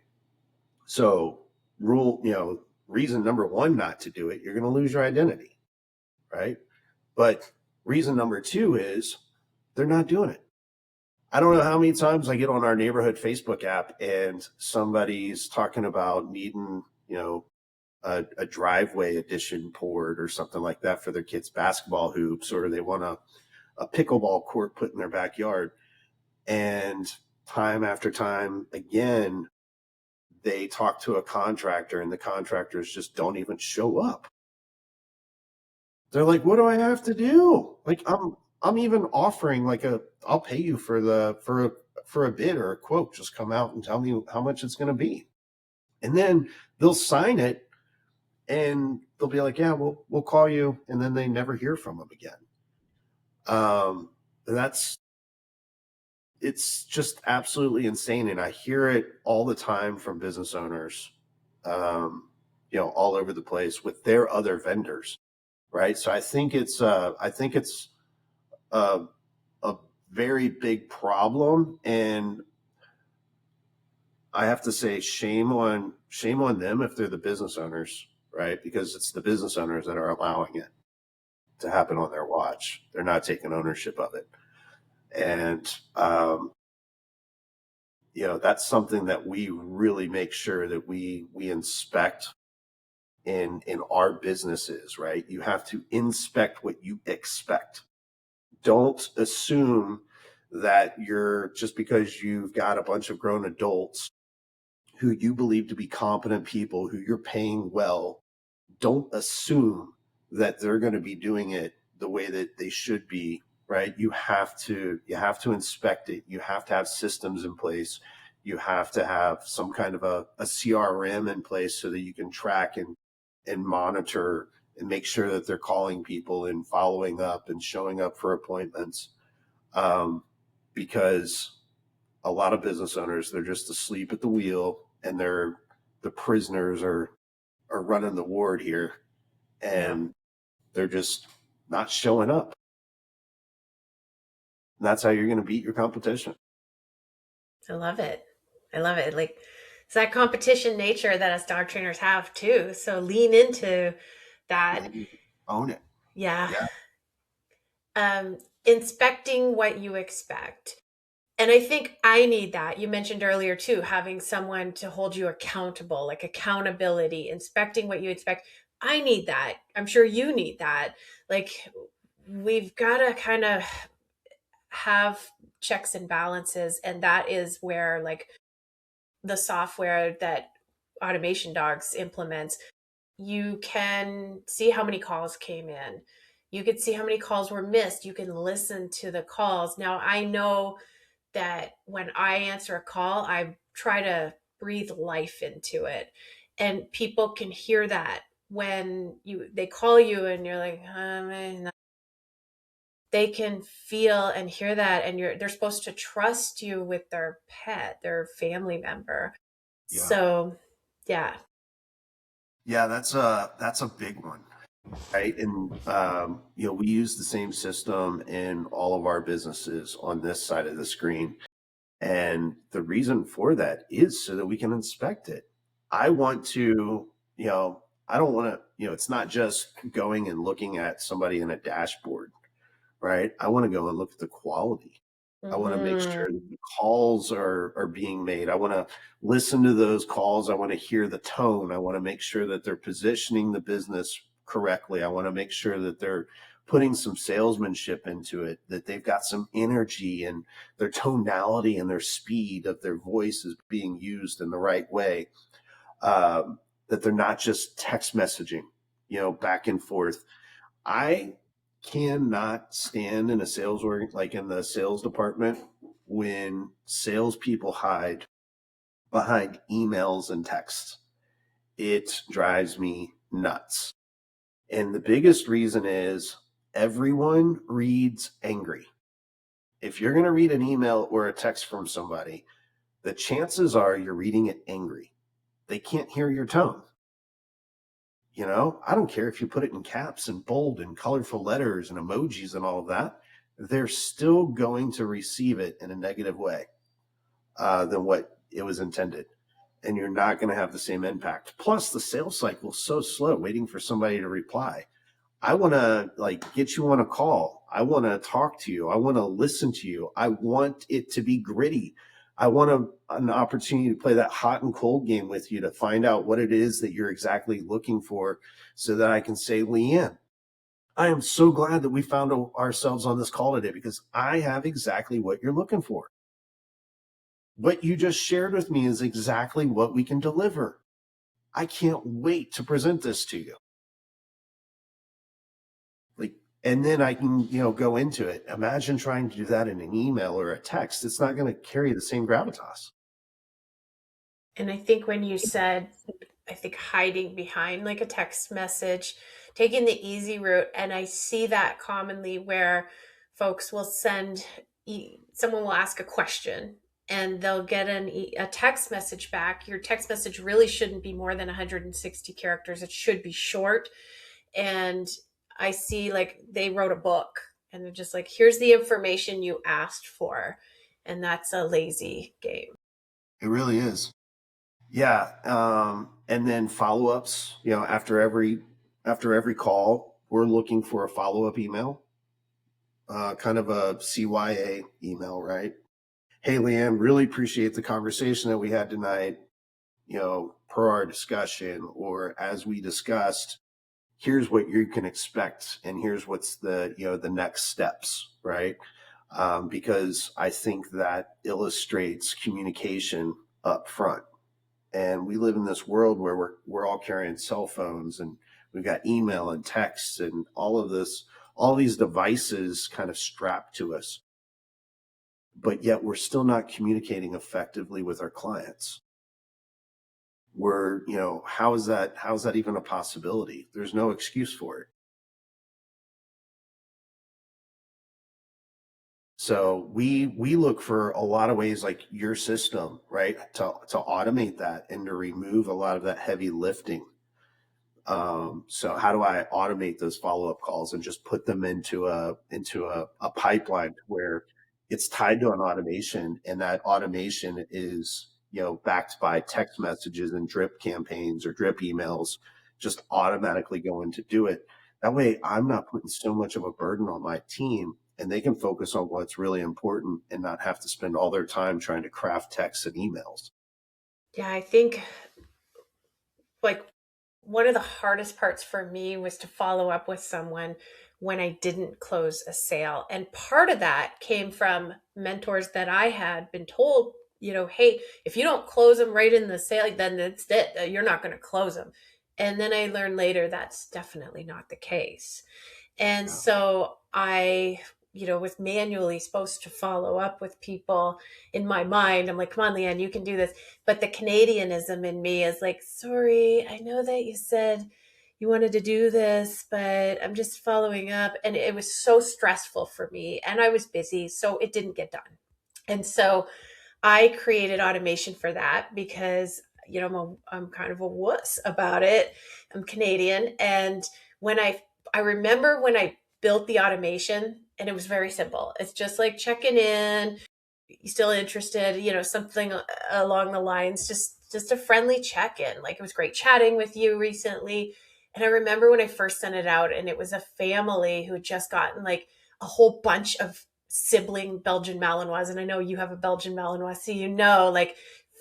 So reason number one not to do it, you're going to lose your identity, right? But reason number two is they're not doing it. I don't know how many times I get on our neighborhood Facebook app and somebody's talking about needing, a driveway addition poured or something like that for their kids' basketball hoops, or they want a pickleball court put in their backyard. And time after time again, they talk to a contractor and the contractors just don't even show up. They're like, what do I have to do? Like I'm even offering like I'll pay you for a bid or a quote. Just come out and tell me how much it's going to be. And then they'll sign it and they'll be like, yeah, we'll call you. And then they never hear from them again. It's just absolutely insane. And I hear it all the time from business owners, all over the place with their other vendors. Right. So I think it's a very big problem. And I have to say shame on them if they're the business owners, right? Because it's the business owners that are allowing it to happen on their watch. They're not taking ownership of it. And, that's something that we really make sure that we inspect in our businesses, right? You have to inspect what you expect. Don't assume that you're just because you've got a bunch of grown adults who you believe to be competent people who you're paying well, don't assume that they're going to be doing it the way that they should be, right? You have to inspect it. You have to have systems in place. You have to have some kind of a CRM in place so that you can track and monitor and make sure that they're calling people and following up and showing up for appointments. Because a lot of business owners, they're just asleep at the wheel, and the prisoners are running the ward here, and they're just not showing up. And that's how you're going to beat your competition. I love it. I love it. Like, it's that competition nature that us dog trainers have too. So lean into that. Own it. Yeah. Yeah. Inspecting what you expect. And I think I need that. You mentioned earlier too, having someone to hold you accountable, like accountability, inspecting what you expect. I need that. I'm sure you need that. Like, we've got to kind of have checks and balances. And that is where, like, the software that Automation Dogs implements, you can see how many calls came in. You could see how many calls were missed. You can listen to the calls. Now, I know that when I answer a call, I try to breathe life into it. And people can hear that when they call you and you're like, they can feel and hear that, and they're supposed to trust you with their pet, their family member. Yeah. So, yeah. Yeah, that's a big one, right? And we use the same system in all of our businesses on this side of the screen, and the reason for that is so that we can inspect it. I want to, I don't want to, it's not just going and looking at somebody in a dashboard, right? I want to go and look at the quality. I want to make sure that the calls are being made. I want to listen to those calls. I want to hear the tone. I want to make sure that they're positioning the business correctly. I want to make sure that they're putting some salesmanship into it, that they've got some energy, and their tonality and their speed of their voice is being used in the right way. That they're not just text messaging, back and forth. I cannot stand in a sales like in the sales department, when salespeople hide behind emails and texts. It drives me nuts. And the biggest reason is everyone reads angry. If you're going to read an email or a text from somebody, the chances are you're reading it angry. They can't hear your tone. I don't care if you put it in caps and bold and colorful letters and emojis and all of that. They're still going to receive it in a negative way than what it was intended. And you're not going to have the same impact. Plus, the sales cycle is so slow, waiting for somebody to reply. I want to get you on a call. I want to talk to you. I want to listen to you. I want it to be gritty. I want an opportunity to play that hot and cold game with you to find out what it is that you're exactly looking for, so that I can say, Lianne, I am so glad that we found ourselves on this call today, because I have exactly what you're looking for. What you just shared with me is exactly what we can deliver. I can't wait to present this to you. And then I can, go into it. Imagine trying to do that in an email or a text. It's not going to carry the same gravitas. And I think when you said, hiding behind like a text message, taking the easy route, and I see that commonly where folks will someone will ask a question and they'll get a text message back. Your text message really shouldn't be more than 160 characters. It should be short. And I see like they wrote a book and they're just like, here's the information you asked for. And that's a lazy game. It really is. Yeah. And then follow-ups, after every call, we're looking for a follow-up email, kind of a CYA email, right? Hey, Lianne, really appreciate the conversation that we had tonight, per our discussion, or as we discussed, here's what you can expect, and here's what's the next steps, right? Because I think that illustrates communication up front. And we live in this world where we're all carrying cell phones, and we've got email and texts and all of this, all these devices kind of strapped to us, but yet we're still not communicating effectively with our clients. How is that even a possibility? There's no excuse for it. So we look for a lot of ways, like your system, right, to automate that and to remove a lot of that heavy lifting. So how do I automate those follow-up calls and just put them into a pipeline where it's tied to an automation, and that automation is, backed by text messages and drip campaigns or drip emails, just automatically going to do it. That way I'm not putting so much of a burden on my team, and they can focus on what's really important and not have to spend all their time trying to craft texts and emails. Yeah, I think like one of the hardest parts for me was to follow up with someone when I didn't close a sale. And part of that came from mentors that I had been told, hey, if you don't close them right in the sale, then that's it. You're not going to close them. And then I learned later that's definitely not the case. And Yeah. so I, was manually supposed to follow up with people in my mind. I'm like, come on, Lianne, you can do this. But the Canadianism in me is like, sorry, I know that you said you wanted to do this, but I'm just following up. And it was so stressful for me. And I was busy, so it didn't get done. And so I created automation for that because, I'm kind of a wuss about it. I'm Canadian. And when I remember when I built the automation, and it was very simple. It's just like checking in, you still interested, something along the lines, just a friendly check-in. Like, it was great chatting with you recently. And I remember when I first sent it out, and it was a family who had just gotten like a whole bunch of sibling Belgian Malinois. And I know you have a Belgian Malinois, so like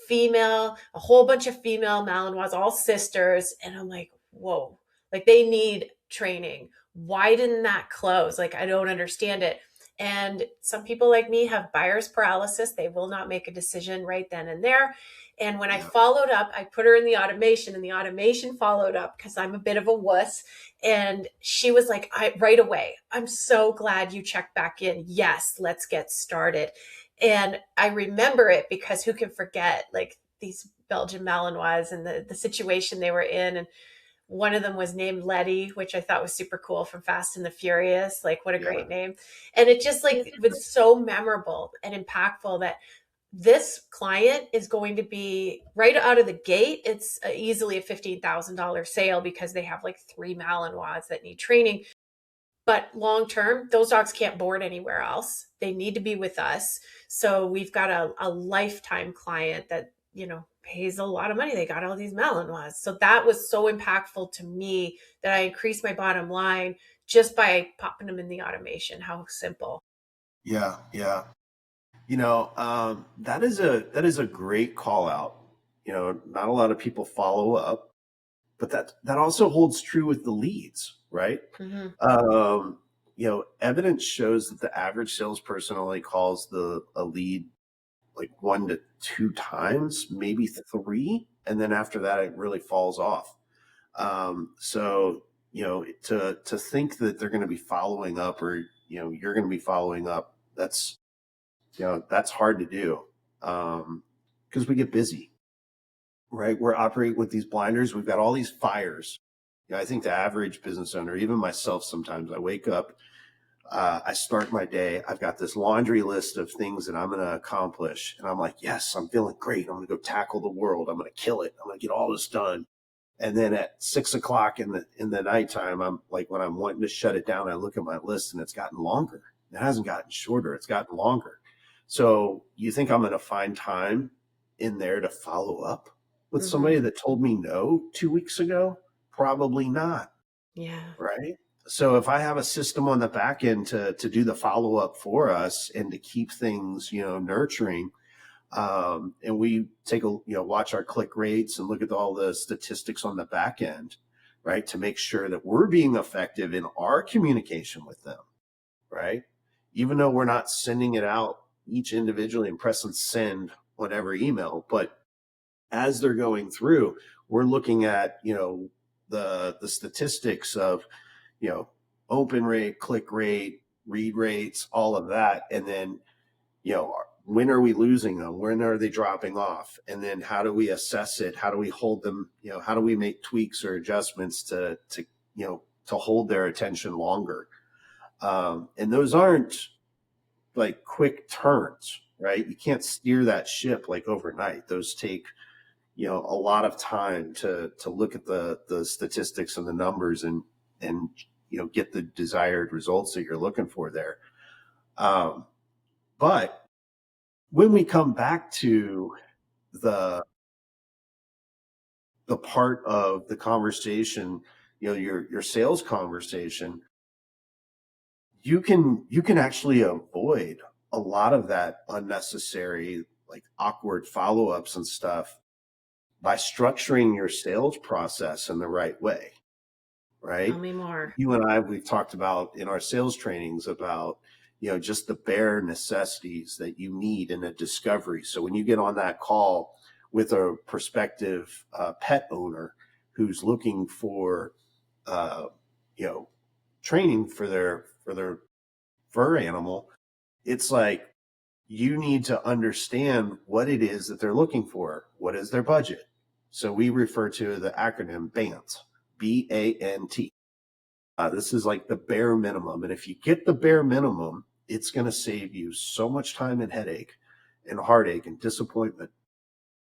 female, a whole bunch of female Malinois, all sisters. And I'm like, whoa, like they need training. Why didn't that close? Like, I don't understand it. And some people like me have buyer's paralysis. They will not make a decision right then and there. And when I Yeah. followed up, I put her in the automation, and the automation followed up because I'm a bit of a wuss. And she was like, right away, I'm so glad you checked back in. Yes, let's get started. And I remember it because who can forget like these Belgian Malinois and the situation they were in. And one of them was named Letty, which I thought was super cool, from Fast and the Furious. Like, what a Yeah. great name. And it just like was so memorable and impactful that this client is going to be right out of the gate. It's easily a $15,000 sale because they have like 3 Malinois that need training. But long term, those dogs can't board anywhere else. They need to be with us. So we've got a lifetime client that, pays a lot of money. They got all these Malinois. So that was so impactful to me that I increased my bottom line just by popping them in the automation. How simple. Yeah. Yeah. That is a great call out. Not a lot of people follow up, but that also holds true with the leads, right? Mm-hmm. Evidence shows that the average salesperson only calls the a lead like 1 to 2 times, maybe three, and then after that it really falls off. So to think that they're going to be following up, or you're going to be following up, that's hard to do, because we get busy, right? We're operating with these blinders. We've got all these fires. I think the average business owner, even myself, sometimes I wake up, I start my day, I've got this laundry list of things that I'm going to accomplish. And I'm like, yes, I'm feeling great. I'm going to go tackle the world. I'm going to kill it. I'm going to get all this done. And then at 6 o'clock in the nighttime, I'm like, when I'm wanting to shut it down, I look at my list and it's gotten longer. It hasn't gotten shorter. It's gotten longer. So you think I'm going to find time in there to follow up with Mm-hmm. somebody that told me no 2 weeks ago? Probably not. Yeah. Right. So if I have a system on the back end to do the follow up for us and to keep things, nurturing, and we take watch our click rates and look at all the statistics on the back end, right, to make sure that we're being effective in our communication with them, right? Even though we're not sending it out each individually and pressing send on every email, but as they're going through, we're looking at, the statistics of, open rate, click rate, read rates, all of that. And then, when are we losing them? When are they dropping off? And then how do we assess it? How do we hold them? How do we make tweaks or adjustments to hold their attention longer? And those aren't like quick turns, right? You can't steer that ship like overnight. Those take, a lot of time to look at the statistics and the numbers and get the desired results that you're looking for there. But when we come back to the the part of the conversation, your sales conversation, you can actually avoid a lot of that unnecessary, like, awkward follow-ups and stuff by structuring your sales process in the right way, Tell right? me more. You and I, we've talked about in our sales trainings about, just the bare necessities that you need in a discovery. So when you get on that call with a prospective pet owner who's looking for, uh, you know, training for their fur animal, it's like you need to understand what it is that they're looking for. What is their budget? So we refer to the acronym BANT, BANT. This is like the bare minimum. And if you get the bare minimum, it's going to save you so much time and headache and heartache and disappointment.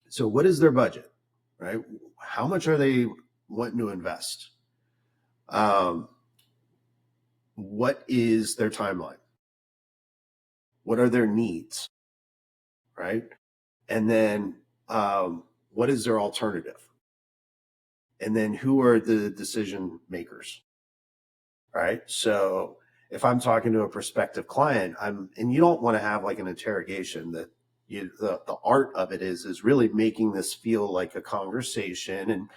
So, what is their budget, right? How much are they wanting to invest? Um, what is their timeline? What are their needs, right? And then, what is their alternative? And then, who are the decision makers? Right. So if I'm talking to a prospective client, and you don't want to have like an interrogation. That the art of it is really making this feel like a conversation, and,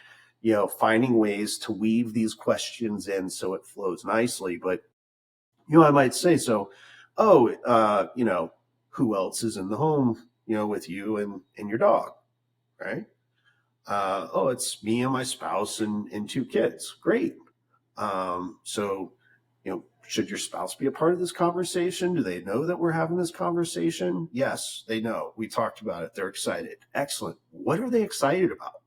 finding ways to weave these questions in so it flows nicely. But, I might say, so, oh, who else is in the home, with you and your dog, right? Oh, it's me and my spouse and two kids. Great. So, should your spouse be a part of this conversation? Do they know that we're having this conversation? Yes, they know. We talked about it. They're excited. Excellent. What are they excited about?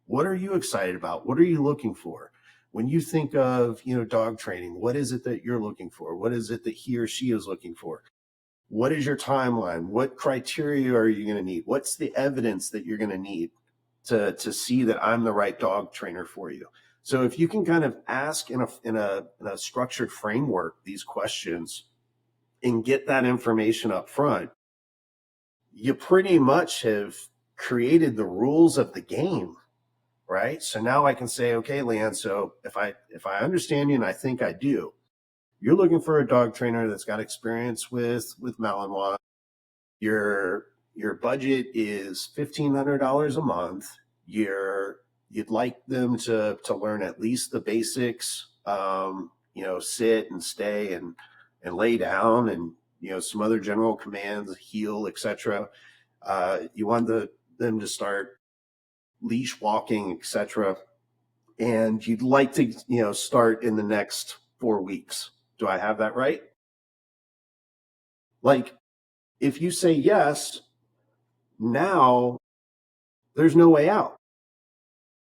What are you excited about? What are you looking for? When you think of, dog training, what is it that you're looking for? What is it that he or she is looking for? What is your timeline? What criteria are you going to need? What's the evidence that you're going to need to see that I'm the right dog trainer for you? So if you can kind of ask in a structured framework these questions and get that information up front, you pretty much have created the rules of the game, right? So now I can say, okay, Lianne, so if I understand you, and I think I do, you're looking for a dog trainer that's got experience with Malinois. Your budget is $1,500 a month. You'd like them to learn at least the basics, sit and stay and lay down, and, some other general commands, heel, etc. You want them to start leash walking, etc. And you'd like to, start in the next 4 weeks. Do I have that right? Like, if you say yes, now there's no way out.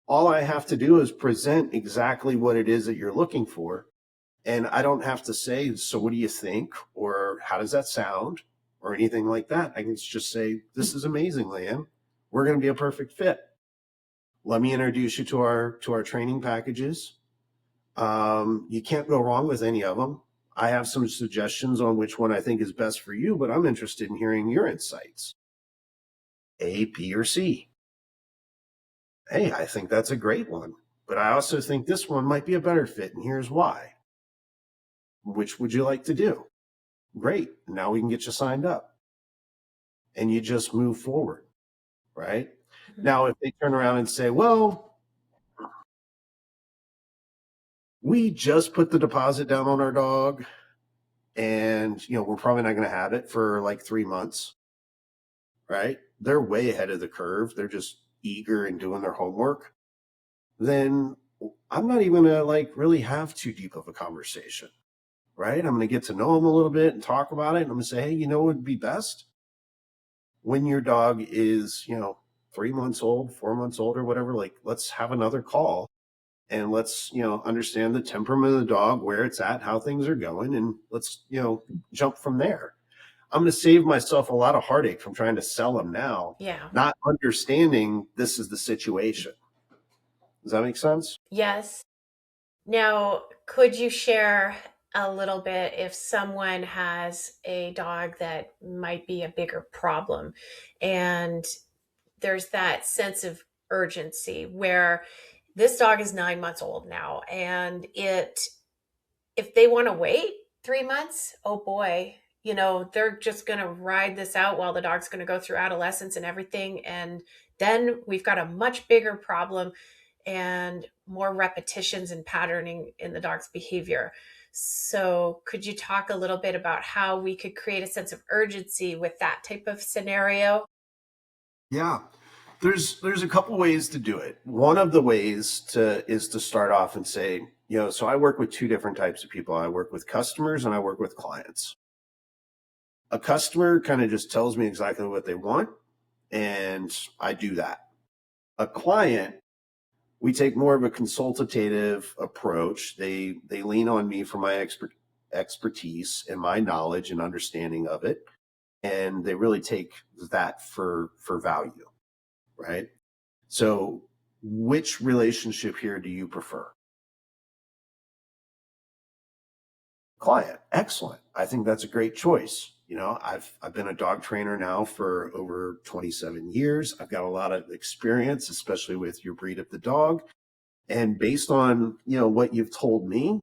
All I have to do is present exactly what it is that you're looking for. And I don't have to say, so what do you think? Or how does that sound? Or anything like that. I can just say, this is amazing, Lianne. We're going to be a perfect fit. Let me introduce you to our training packages. You can't go wrong with any of them. I have some suggestions on which one I think is best for you, but I'm interested in hearing your insights. A, B, or C. Hey, I think that's a great one, but I also think this one might be a better fit, and here's why. Which would you like to do? Great. Now we can get you signed up, and you just move forward, right? Mhm. Now, if they turn around and say, well, we just put the deposit down on our dog, and, we're probably not going to have it for like 3 months, right? They're way ahead of the curve. They're just eager and doing their homework, then I'm not even gonna like really have too deep of a conversation, right? I'm gonna get to know them a little bit and talk about it. And I'm gonna say, hey, you know what would be best? When your dog is, 3 months old, 4 months old, or whatever, like let's have another call and let's, understand the temperament of the dog, where it's at, how things are going, and let's, jump from there. I'm going to save myself a lot of heartache from trying to sell them now, Yeah. not understanding this is the situation. Does that make sense? Yes. Now, could you share a little bit if someone has a dog that might be a bigger problem and there's that sense of urgency where this dog is 9 months old now and if they want to wait 3 months, oh boy, they're just going to ride this out while the dog's going to go through adolescence and everything. And then we've got a much bigger problem and more repetitions and patterning in the dog's behavior. So, could you talk a little bit about how we could create a sense of urgency with that type of scenario? Yeah. There's a couple ways to do it. One of the ways is to start off and say, so I work with two different types of people. I work with customers and I work with clients. A customer kind of just tells me exactly what they want, and I do that. A client, we take more of a consultative approach. They lean on me for my expertise and my knowledge and understanding of it, and they really take that for value, right? So, which relationship here do you prefer? Client. Excellent. I think that's a great choice. I've been a dog trainer now for over 27 years. I've got a lot of experience, especially with your breed of the dog. And based on, what you've told me,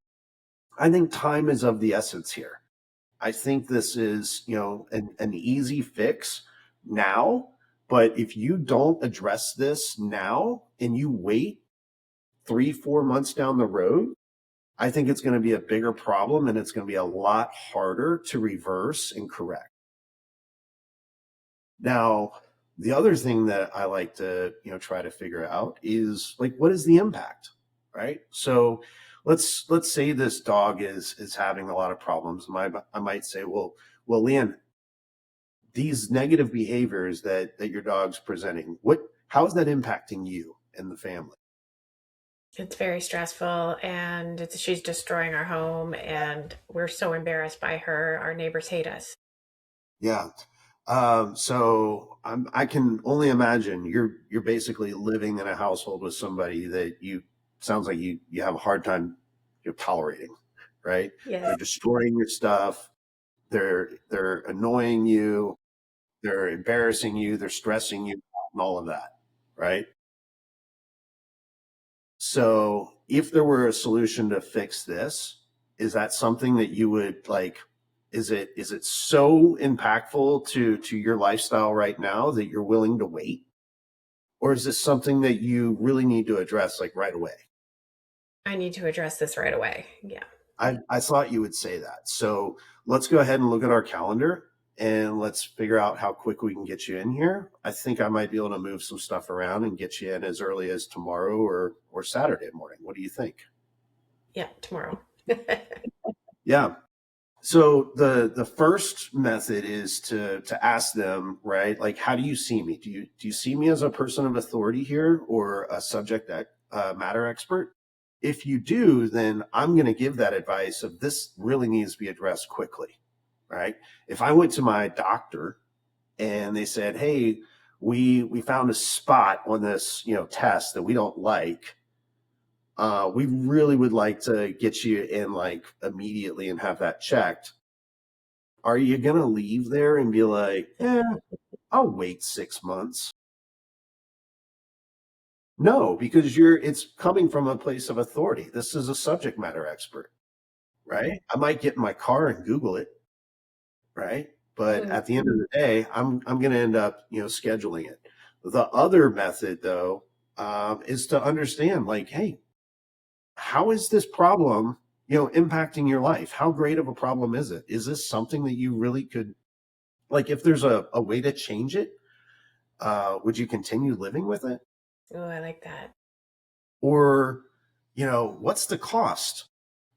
I think time is of the essence here. I think this is, an easy fix now, but if you don't address this now and you wait 3, 4 months down the road, I think it's going to be a bigger problem and it's going to be a lot harder to reverse and correct. Now, the other thing that I like to, try to figure out is like, what is the impact, right? So let's say this dog is having a lot of problems. I might say, well, Lianne, these negative behaviors that your dog's presenting, how is that impacting you and the family? It's very stressful and she's destroying our home and we're so embarrassed by her. Our neighbors hate us. Yeah. So I can only imagine you're basically living in a household with somebody that sounds like you have a hard time tolerating, right? Yes. They're destroying your stuff. They're annoying you. They're embarrassing you. They're stressing you and all of that, right? So if there were a solution to fix this, is that something that you would like? Is it so impactful to your lifestyle right now that you're willing to wait? Or is this something that you really need to address like right away? I need to address this right away. Yeah. I thought you would say that. So let's go ahead and look at our calendar and let's figure out how quick we can get you in here. I think I might be able to move some stuff around and get you in as early as tomorrow or Saturday morning. What do you think? Yeah, tomorrow. Yeah. So the first method is to ask them, right? Like, how do you see me? Do you see me as a person of authority here or a subject matter expert? If you do, then I'm going to give that advice of this really needs to be addressed quickly, right? If I went to my doctor and they said, "Hey, we found a spot on this test that we don't like. We really would like to get you in like immediately and have that checked." Are you going to leave there and be like, I'll wait 6 months? No, because it's coming from a place of authority. This is a subject matter expert, right? I might get in my car and Google it, right? But Mm. at the end of the day, I'm going to end up, scheduling it. The other method, though, is to understand, like, hey, how is this problem, impacting your life? How great of a problem is it? Is this something that you really could, like, if there's a way to change it, would you continue living with it? Oh, I like that. Or, what's the cost?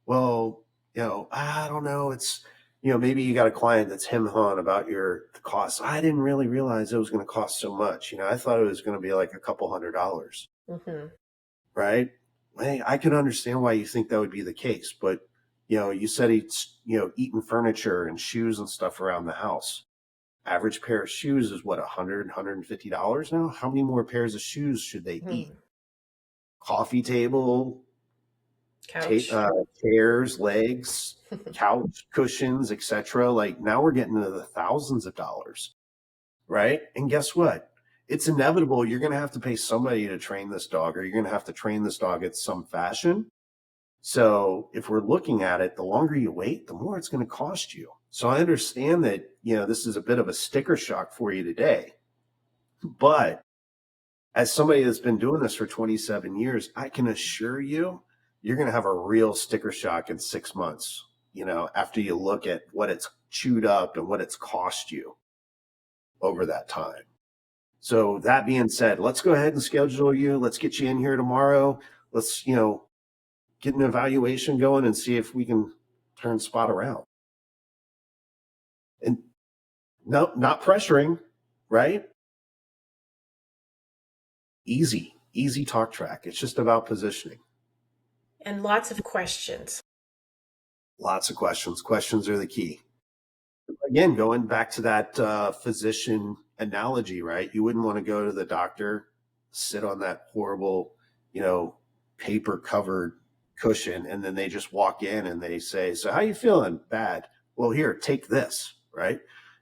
Well, I don't know. It's, maybe you got a client that's hem hawing about the cost. I didn't really realize it was going to cost so much. I thought it was going to be like a couple $100, Mm-hmm. right? Hey, I can understand why you think that would be the case, but you said he's, eating furniture and shoes and stuff around the house. Average pair of shoes is what, $150 now? How many more pairs of shoes should they eat? Mm-hmm. Coffee table, Couch. chairs, legs, couch cushions, etc. Like now we're getting into the thousands of dollars, right? And guess what? It's inevitable. You're going to have to pay somebody to train this dog, or you're going to have to train this dog in some fashion. So if we're looking at it, the longer you wait, the more it's going to cost you. So I understand that, this is a bit of a sticker shock for you today, but as somebody that's been doing this for 27 years, I can assure you, you're going to have a real sticker shock in 6 months, after you look at what it's chewed up and what it's cost you over that time. So that being said, let's go ahead and schedule you. Let's get you in here tomorrow. Let's, get an evaluation going and see if we can turn Spot around. And no, not pressuring, right? Easy talk track. It's just about positioning. And lots of questions. Lots of questions. Questions are the key. Again, going back to that physician analogy, right? You wouldn't want to go to the doctor, sit on that horrible, paper covered cushion, and then they just walk in and they say, "So how you feeling?" "Bad." "Well, here, take this," right?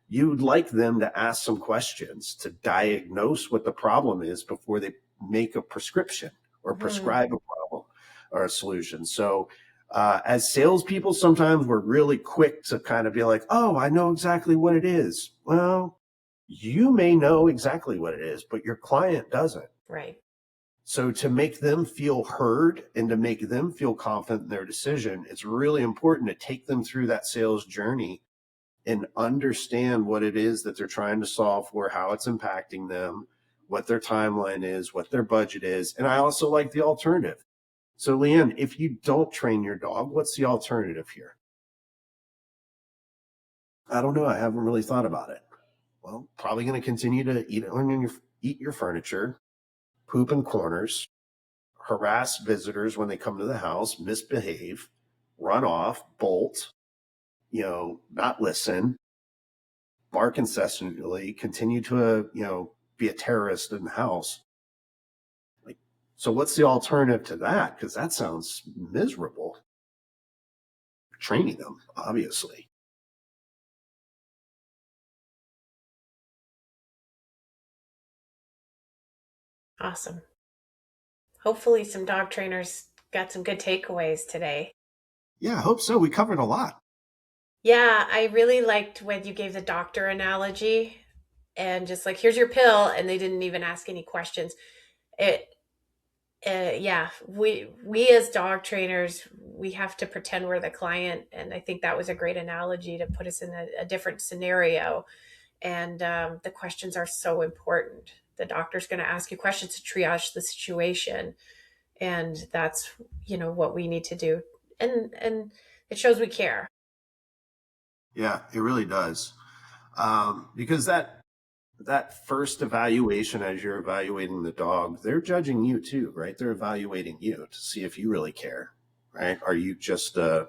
You'd like them to ask some questions to diagnose what the problem is before they make a prescription or prescribe a problem or a solution. So as salespeople, sometimes we're really quick to kind of be like, "Oh, I know exactly what it is." Well, you may know exactly what it is, but your client doesn't. Right. So to make them feel heard and to make them feel confident in their decision, it's really important to take them through that sales journey and understand what it is that they're trying to solve for, how it's impacting them, what their timeline is, what their budget is. And I also like the alternative. So, Lianne, if you don't train your dog, what's the alternative here? I don't know. I haven't really thought about it. Well, probably going to continue to eat your furniture, poop in corners, harass visitors when they come to the house, misbehave, run off, bolt, not listen, bark incessantly, continue to, be a terrorist in the house. Like, so what's the alternative to that? Because that sounds miserable. Training them, obviously. Awesome. Hopefully some dog trainers got some good takeaways today. Yeah, I hope so. We covered a lot. Yeah, I really liked when you gave the doctor analogy and just like, here's your pill, and they didn't even ask any questions. It, yeah, we as dog trainers, we have to pretend we're the client, and I think that was a great analogy to put us in a different scenario. And the questions are so important. The doctor's going to ask you questions to triage the situation, and that's what we need to do, and it shows we care. Yeah, it really does. Because that first evaluation, as you're evaluating the dog, they're judging you too, right? They're evaluating you to see if you really care, right? Are you just uh,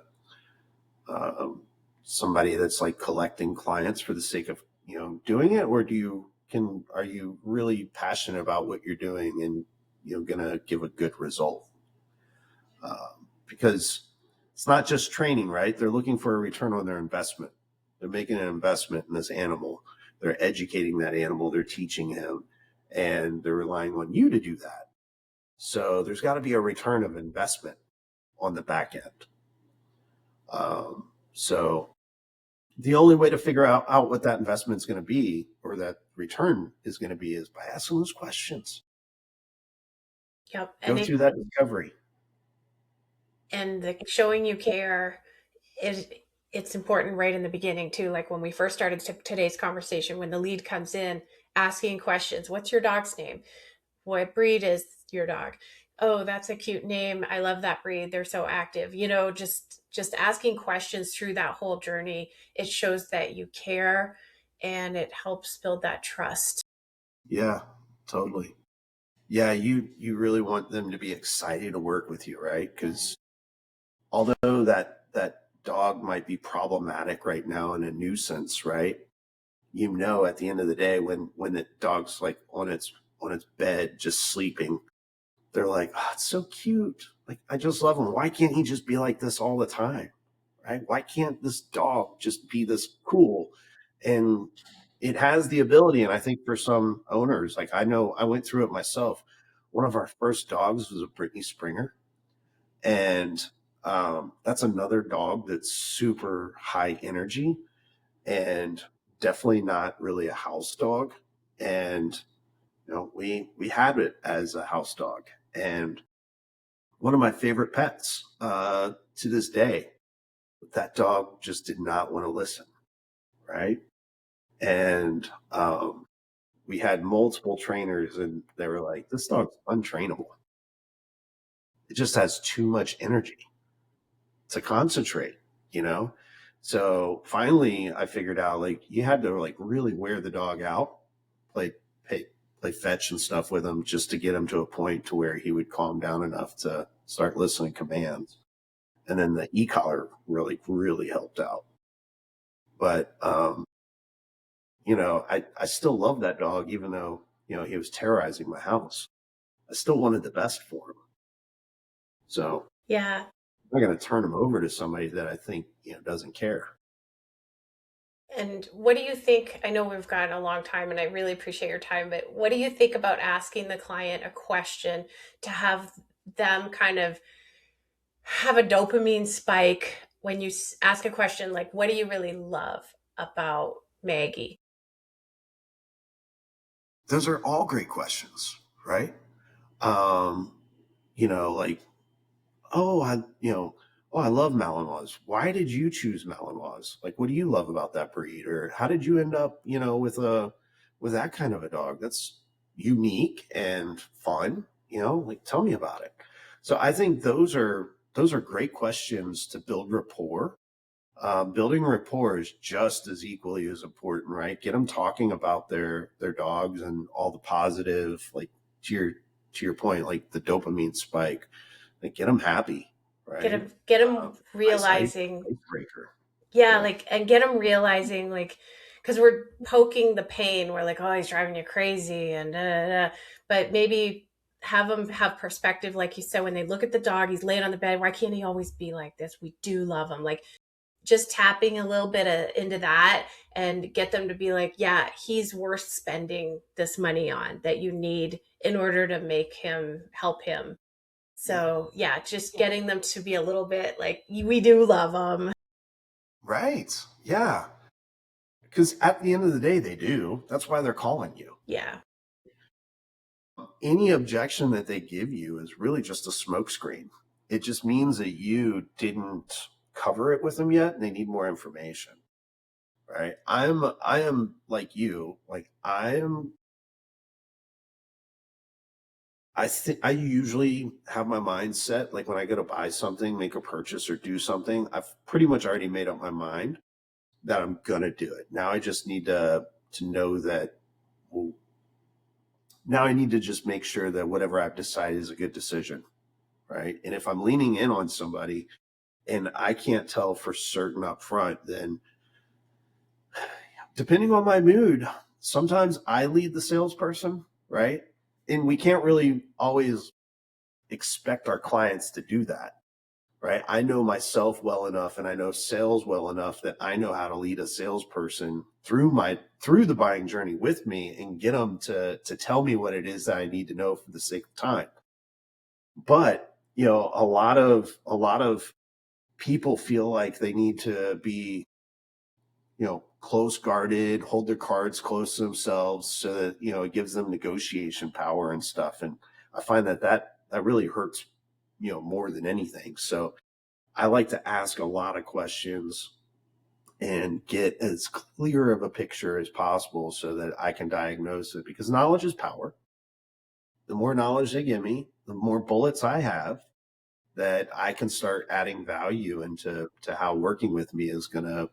somebody that's like collecting clients for the sake of doing it, or are you really passionate about what you're doing and gonna give a good result? Because it's not just training, right? They're looking for a return on their investment. They're making an investment in this animal. They're educating that animal. They're teaching him, and they're relying on you to do that. So there's got to be a return of investment on the back end. So the only way to figure out what that investment is going to be or that return is going to be is by asking those questions. Yep. Go through that discovery. And the showing you care is, it's important right in the beginning too, like when we first started today's conversation, when the lead comes in asking questions. What's your dog's name? what breed is your dog? Oh, that's a cute name. I love that breed. They're so active. You know, just asking questions through that whole journey, it shows that you care and it helps build that trust. Yeah, totally. Yeah, you really want them to be excited to work with you, right? Because although that dog might be problematic right now and a nuisance, right? You know, at the end of the day, when the dog's like on its bed just sleeping, they're like, oh, it's so cute. Like, I just love him. Why can't he just be like this all the time? Right? Why can't this dog just be this cool? And it has the ability. And I think for some owners, like I know I went through it myself. One of our first dogs was a Brittany Springer. And that's another dog that's super high energy and definitely not really a house dog. And we had it as a house dog, and one of my favorite pets to this day. That dog just did not want to listen, right? And we had multiple trainers, and they were like, "This dog's untrainable. It just has too much energy to concentrate," you know. So finally, I figured out like you had to like really wear the dog out, play play, play fetch and stuff with him just to get him to a point to where he would calm down enough to start listening commands. And then the e-collar really helped out. But I still love that dog, even though he was terrorizing my house. I still wanted the best for him. So Yeah. I'm not going to turn him over to somebody that I think doesn't care. And what do you think? I know we've got a long time and I really appreciate your time, but what do you think about asking the client a question to have them kind of have a dopamine spike when you ask a question like, what do you really love about Maggie? Those are all great questions, right? Um, like, oh, I love Malinois. Why did you choose Malinois? Like, what do you love about that breed? Or how did you end up, with that kind of a dog? That's unique and fun, like tell me about it. So I think those are great questions to build rapport. Building rapport is just as equally as important, right? Get them talking about their dogs and all the positive, like to your to your point, like the dopamine spike, like get them happy, Get right? them, get them Ice realizing, icebreaker. yeah, Yeah. like, and get them realizing, like, because we're poking the pain. We're like, oh, he's driving you crazy, and da, da, da. But maybe have them have perspective, like you said, when they look at the dog, he's laying on the bed. Why can't he always be like this? We do love him. Like, just tapping a little bit into that and get them to be like, yeah, he's worth spending this money on that you need in order to make him help him. Yeah. So yeah, just getting them to be a little bit like, we do love him. Right. Yeah. Because at the end of the day, they do. That's why they're calling you. Yeah. Any objection that they give you is really just a smokescreen. It just means that you didn't cover it with them yet, and they need more information. Right? I am like you. Like I usually have my mind set. Like when I go to buy something, make a purchase, or do something, I've pretty much already made up my mind that I'm gonna do it. Now I just need to know that. Well, now I need to just make sure that whatever I've decided is a good decision, right? And if I'm leaning in on somebody and I can't tell for certain up front, then depending on my mood, sometimes I lead the salesperson, right? And we can't really always expect our clients to do that, right? I know myself well enough and I know sales well enough that I know how to lead a salesperson through the buying journey with me and get them to tell me what it is that I need to know for the sake of time. But, a lot of people feel like they need to be, close guarded, hold their cards close to themselves so that, it gives them negotiation power and stuff. And I find that really hurts, more than anything. So I like to ask a lot of questions and get as clear of a picture as possible so that I can diagnose it because knowledge is power. the more knowledge they give me, the more bullets I have that I can start adding value into how working with me is going to,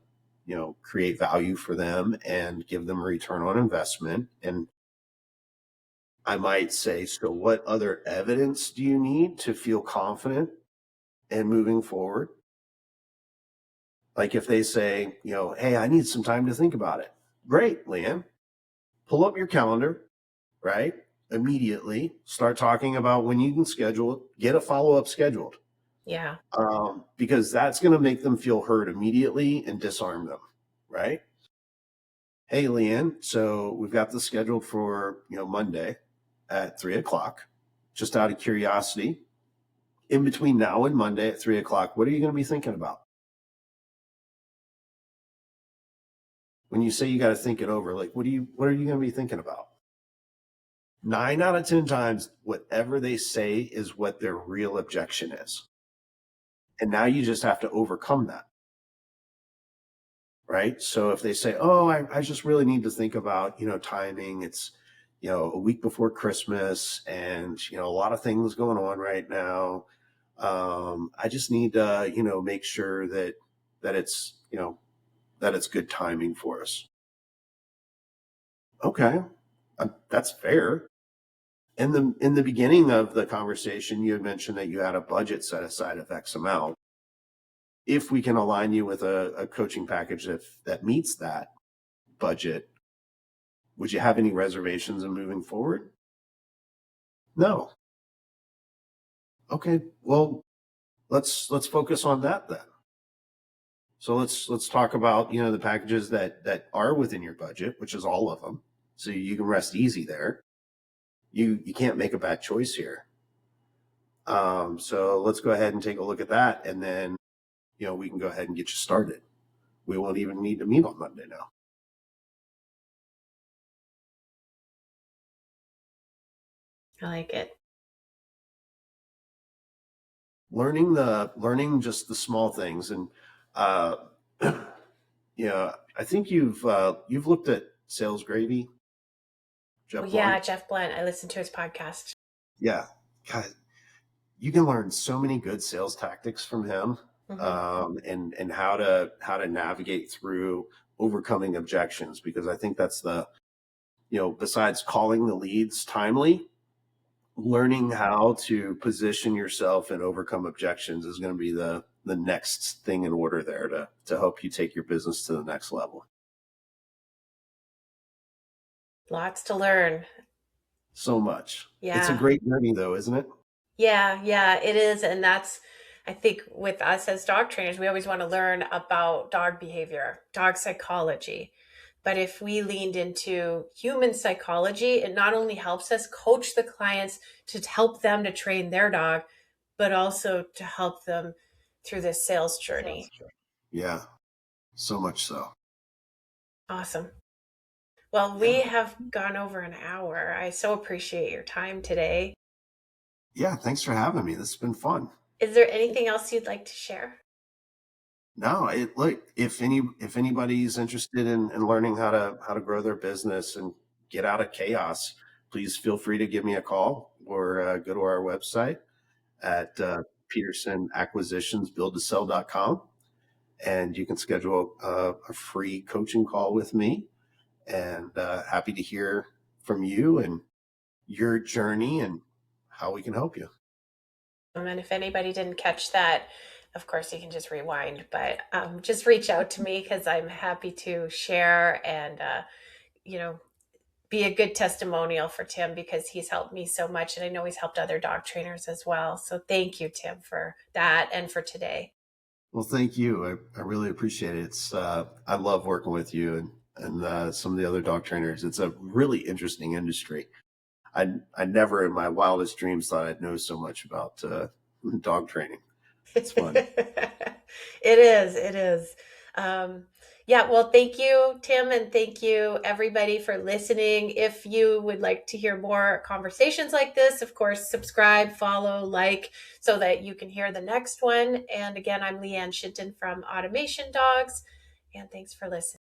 create value for them and give them a return on investment. And I might say, so what other evidence do you need to feel confident in moving forward? Like if they say, hey, I need some time to think about it. Great, Lianne. Pull up your calendar, right? Immediately start talking about when you can schedule it, get a follow-up scheduled. Yeah. Because that's going to make them feel heard immediately and disarm them, right? Hey, Lianne, so we've got this scheduled for, Monday at 3:00. Just out of curiosity, in between now and Monday at 3:00, what are you going to be thinking about? When you say you got to think it over, like, what are you going to be thinking about? 9 out of 10 times, whatever they say is what their real objection is. And now you just have to overcome that. Right. So if they say, oh, I just really need to think about, timing, it's, a week before Christmas and, a lot of things going on right now. I just need to, make sure that it's, that it's good timing for us. Okay. That's fair. In the beginning of the conversation, you had mentioned that you had a budget set aside of X amount. If we can align you with a coaching package that meets that budget, would you have any reservations in moving forward? No. Okay. Well, let's focus on that then. So let's talk about, the packages that are within your budget, which is all of them. So you can rest easy there. You can't make a bad choice here. So let's go ahead and take a look at that, and then, we can go ahead and get you started. We won't even need to meet on Monday now. I like it. Learning just the small things. And I think you've looked at Sales Gravy. Oh, yeah, Jeff Blunt. I listened to his podcast. Yeah. God, you can learn so many good sales tactics from him. And how to navigate through overcoming objections, because I think that's the, besides calling the leads timely, learning how to position yourself and overcome objections is going to be the next thing in order there to help you take your business to the next level. Lots to learn. So much. Yeah. It's a great journey though, isn't it? Yeah, it is. And that's, I think with us as dog trainers, we always want to learn about dog behavior, dog psychology. But if we leaned into human psychology, it not only helps us coach the clients to help them to train their dog, but also to help them through this sales journey. Yeah, so much so. Awesome. Well, we have gone over an hour. I so appreciate your time today. Yeah, thanks for having me. This has been fun. Is there anything else you'd like to share? No, look, if anybody's interested in learning how to grow their business and get out of chaos, please feel free to give me a call or go to our website at petersonacquisitionsbuildtosell.com, and you can schedule a free coaching call with me. And happy to hear from you and your journey and how we can help you. And if anybody didn't catch that, of course, you can just rewind, but just reach out to me because I'm happy to share and, be a good testimonial for Tim because he's helped me so much. And I know he's helped other dog trainers as well. So thank you, Tim, for that and for today. Well, thank you. I really appreciate it. I love working with you and some of the other dog trainers. It's a really interesting industry. I never in my wildest dreams thought I'd know so much about dog training. It's fun. It is. Yeah, well, thank you, Tim, and thank you, everybody, for listening. If you would like to hear more conversations like this, of course, subscribe, follow, like, so that you can hear the next one. And again, I'm Lianne Shinton from Automation Dogs, and thanks for listening.